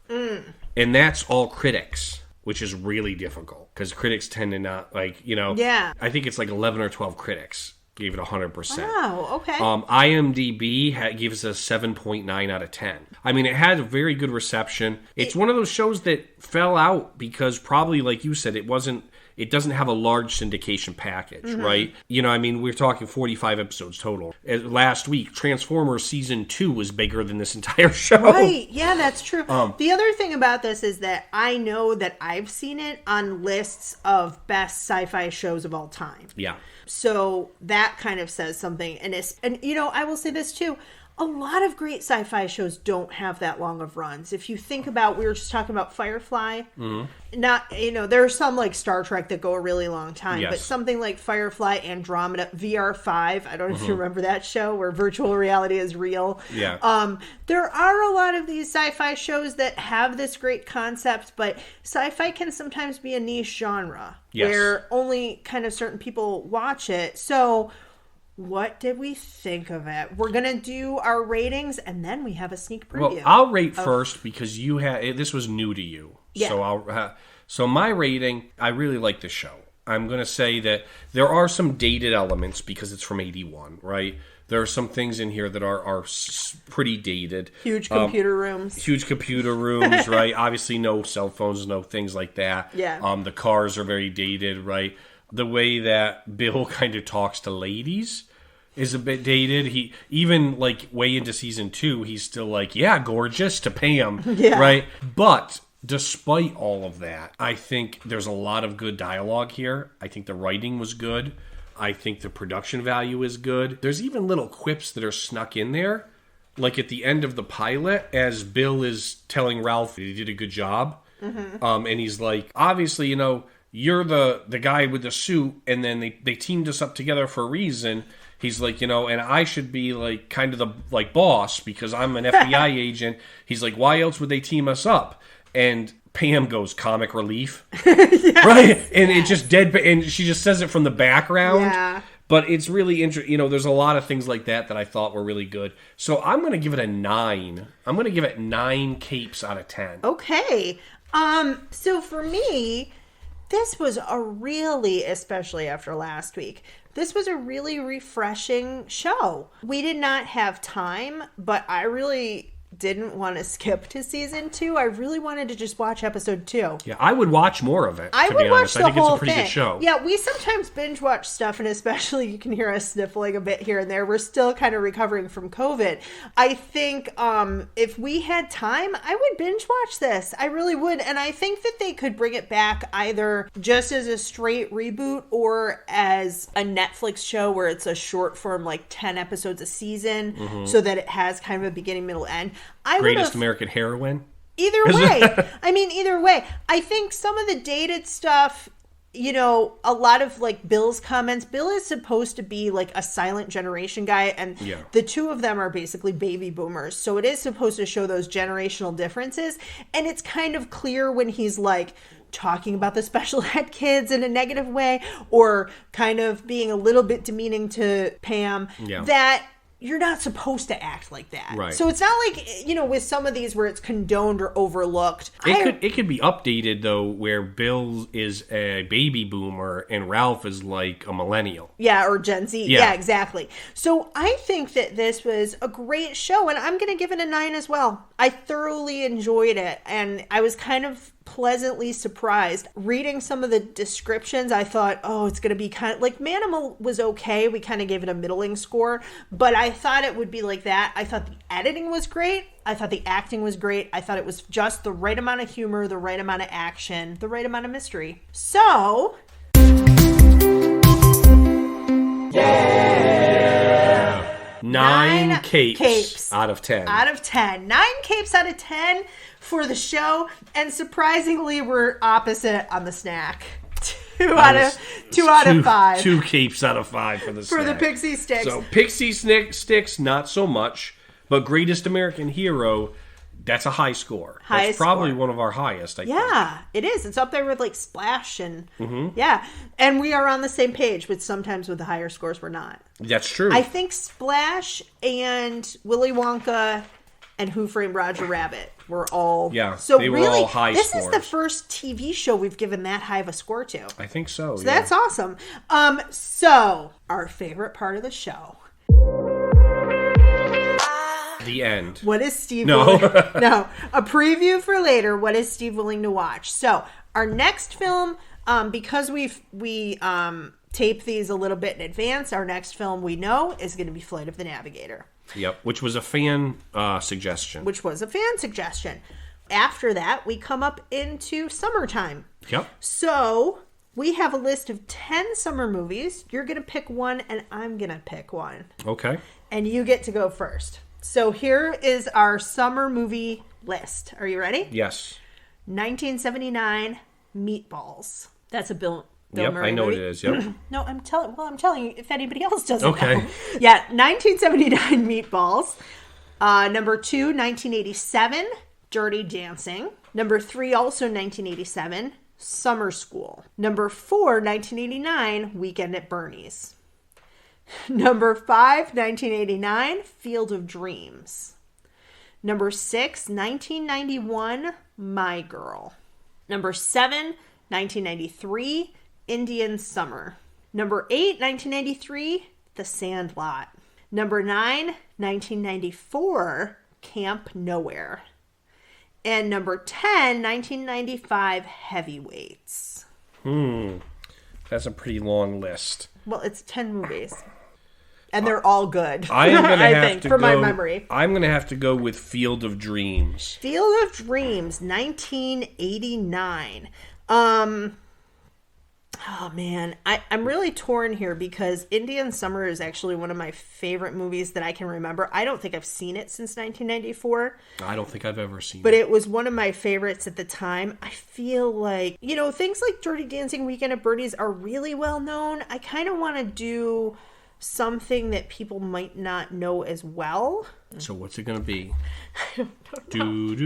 B: And that's all critics, which is really difficult because critics tend to not
C: Yeah.
B: I think it's like 11 or 12 critics gave it 100%.
C: Wow, okay.
B: IMDb gives us 7.9 out of 10. I mean, it had a very good reception. It's one of those shows that fell out because probably, like you said, it doesn't have a large syndication package, right? We're talking 45 episodes total. Last week, Transformers Season 2 was bigger than this entire show.
C: Right, yeah, that's true. The other thing about this is that I know that I've seen it on lists of best sci-fi shows of all time.
B: Yeah.
C: So that kind of says something. And I will say this too. A lot of great sci-fi shows don't have that long of runs. If you think about, we were just talking about Firefly. There are some like Star Trek that go a really long time, but something like Firefly, Andromeda, VR5. I don't know if you remember that show where virtual reality is real.
B: Yeah.
C: There are a lot of these sci-fi shows that have this great concept, but sci-fi can sometimes be a niche genre where only kind of certain people watch it. So what did we think of it? We're going to do our ratings, and then we have a sneak preview.
B: Well, I'll rate first because this was new to you.
C: Yeah.
B: So so my rating, I really like the show. I'm going to say that there are some dated elements because it's from 81, right? There are some things in here that are pretty dated.
C: Huge computer rooms.
B: Huge computer rooms, right? Obviously no cell phones, no things like that.
C: Yeah.
B: The cars are very dated, right? The way that Bill kind of talks to ladies is a bit dated. He even like way into season 2, he's still like, yeah, gorgeous to Pam, right? But despite all of that, I think there's a lot of good dialogue here. I think the writing was good. I think the production value is good. There's even little quips that are snuck in there. Like at the end of the pilot, as Bill is telling Ralph that he did a good job. And he's like, obviously, you know, you're the guy with the suit. And then they teamed us up together for a reason. He's like, you know, and I should be like kind of the like boss because I'm an FBI agent. He's like, why else would they team us up? And Pam goes, comic relief. Right? And it just and she just says it from the background.
C: Yeah.
B: But it's really interesting. You know, there's a lot of things like that I thought were really good. So I'm going to give it a 9. I'm going to give it 9 capes out of 10.
C: Okay. So for me, this was a really, especially after last week, this was a really refreshing show. We did not have time, but I really didn't want to skip to season 2. I really wanted to just watch episode 2.
B: Yeah, I would watch more of it.
C: I
B: to
C: would
B: be
C: watch
B: honest.
C: the
B: I think
C: whole
B: it's a pretty
C: thing.
B: good show.
C: Yeah, we sometimes binge watch stuff, and especially you can hear us sniffling a bit here and there. We're still kind of recovering from COVID. I think if we had time, I would binge watch this. I really would, and I think that they could bring it back either just as a straight reboot or as a Netflix show where it's a short form, like 10 episodes a season, so that it has kind of a beginning, middle, end.
B: Greatest American Heroine.
C: Either way. I mean, either way. I think some of the dated stuff, you know, a lot of like Bill's comments. Bill is supposed to be like a silent generation guy, and the two of them are basically baby boomers. So it is supposed to show those generational differences. And it's kind of clear when he's like talking about the special ed kids in a negative way or kind of being a little bit demeaning to Pam that you're not supposed to act like that.
B: Right.
C: So it's not like, you know, with some of these where it's condoned or overlooked.
B: It could be updated, though, where Bill is a baby boomer and Ralph is like a millennial.
C: Yeah, or Gen Z. Yeah, exactly. So I think that this was a great show, and I'm going to give it a 9 as well. I thoroughly enjoyed it, and I was kind of pleasantly surprised. Reading some of the descriptions, I thought, oh, it's going to be kind of like Manimal was okay. We kind of gave it a middling score, but I thought it would be like that. I thought the editing was great. I thought the acting was great. I thought it was just the right amount of humor, the right amount of action, the right amount of mystery. So,
B: 9 capes out of 10.
C: Out of 10. 9 capes out of 10 for the show. And surprisingly, we're opposite on the snack. 2 out of 5.
B: 2 capes out of 5 for the snack.
C: For the Pixy Stix.
B: So Pixy Stix, not so much. But Greatest American Hero, that's a high score. That's probably one of our highest, I think.
C: Yeah, it is. It's up there with like Splash and yeah. And we are on the same page, but sometimes with the higher scores we're not.
B: That's true.
C: I think Splash and Willy Wonka and Who Framed Roger Rabbit were all
B: they were all high
C: this
B: scores.
C: Is the first TV show we've given that high of a score to.
B: I think so.
C: So that's awesome. So our favorite part of the show.
B: The end.
C: What is Steve?
B: No.
C: No. A preview for later. What is Steve willing to watch? So our next film, because we tape these a little bit in advance, our next film we know is going to be Flight of the Navigator.
B: Yep, which was a fan suggestion.
C: After that, we come up into summertime.
B: Yep.
C: So we have a list of 10 summer movies. You're going to pick one, and I'm going to pick one.
B: Okay.
C: And you get to go first. So here is our summer movie list. Are you ready?
B: Yes.
C: 1979, Meatballs. That's a Bill
B: Yep,
C: Murray
B: I know
C: movie.
B: what it is. Yep.
C: No, I'm telling you if anybody else doesn't
B: Okay.
C: know. Yeah, 1979 Meatballs. Number 2, 1987, Dirty Dancing. Number 3, also 1987, Summer School. Number 4, 1989, Weekend at Bernie's. Number 5, 1989, Field of Dreams. Number 6, 1991, My Girl. Number 7, 1993, Indian Summer. Number 8, 1993, The Sandlot. Number 9, 1994, Camp Nowhere. And number 10, 1995, Heavyweights.
B: That's a pretty long list.
C: Well, it's 10 movies. And they're all good.
B: I am going to have to
C: for
B: go,
C: my memory.
B: I'm going to have to go with Field of Dreams.
C: Field of Dreams, 1989. Oh, man. I'm really torn here because Indian Summer is actually one of my favorite movies that I can remember. I don't think I've seen it since 1994.
B: I don't think I've ever seen
C: But
B: it.
C: it was one of my favorites at the time. I feel like, things like Dirty Dancing, Weekend at Bernie's are really well known. I kind of want to do something that people might not know as well.
B: So what's it going to be?
C: I don't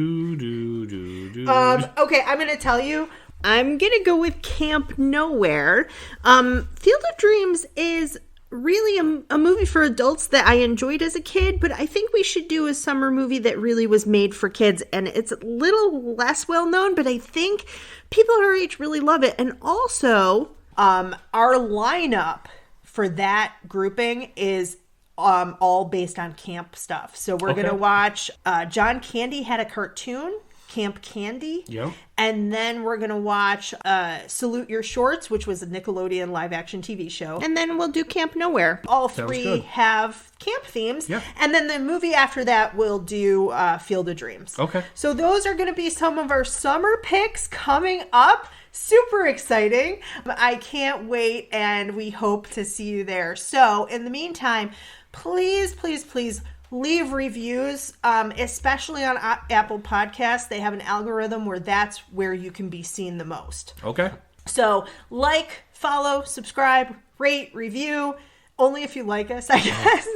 B: know.
C: Okay, I'm going to tell you. I'm going to go with Camp Nowhere. Field of Dreams is really a movie for adults that I enjoyed as a kid, but I think we should do a summer movie that really was made for kids, and it's a little less well known, but I think people our age really love it. And also, our lineup for that grouping is all based on camp stuff. So we're going to watch John Candy had a cartoon, Camp Candy.
B: Yep.
C: And then we're going to watch Salute Your Shorts, which was a Nickelodeon live-action TV show. And then we'll do Camp Nowhere. All three have camp themes.
B: Yeah.
C: And then the movie after that will do Field of Dreams.
B: Okay.
C: So those are going to be some of our summer picks coming up. Super exciting. I can't wait, and we hope to see you there. So in the meantime, please, please, please leave reviews, especially on Apple Podcasts. They have an algorithm where that's where you can be seen the most.
B: Okay.
C: So like, follow, subscribe, rate, review. Only if you like us, I guess.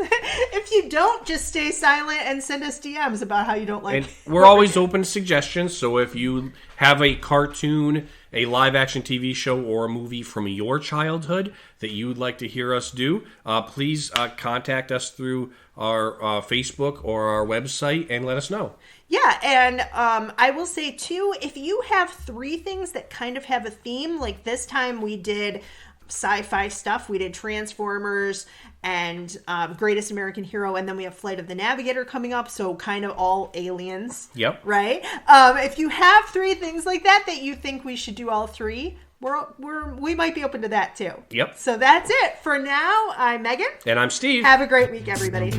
C: If you don't, just stay silent and send us DMs about how you don't like
B: And we're always open to suggestions, so if you have a cartoon, a live-action TV show, or a movie from your childhood that you would like to hear us do, please contact us through our Facebook or our website and let us know.
C: Yeah, and I will say, too, if you have 3 things that kind of have a theme, like this time we did sci-fi stuff. We did Transformers and Greatest American Hero, and then we have Flight of the Navigator coming up, so kind of all aliens.
B: Yep.
C: Right? If you have 3 things like that you think we should do all 3, we might be open to that too.
B: Yep.
C: So that's it. For now, I'm Megan.
B: And I'm Steve.
C: Have a great week, everybody.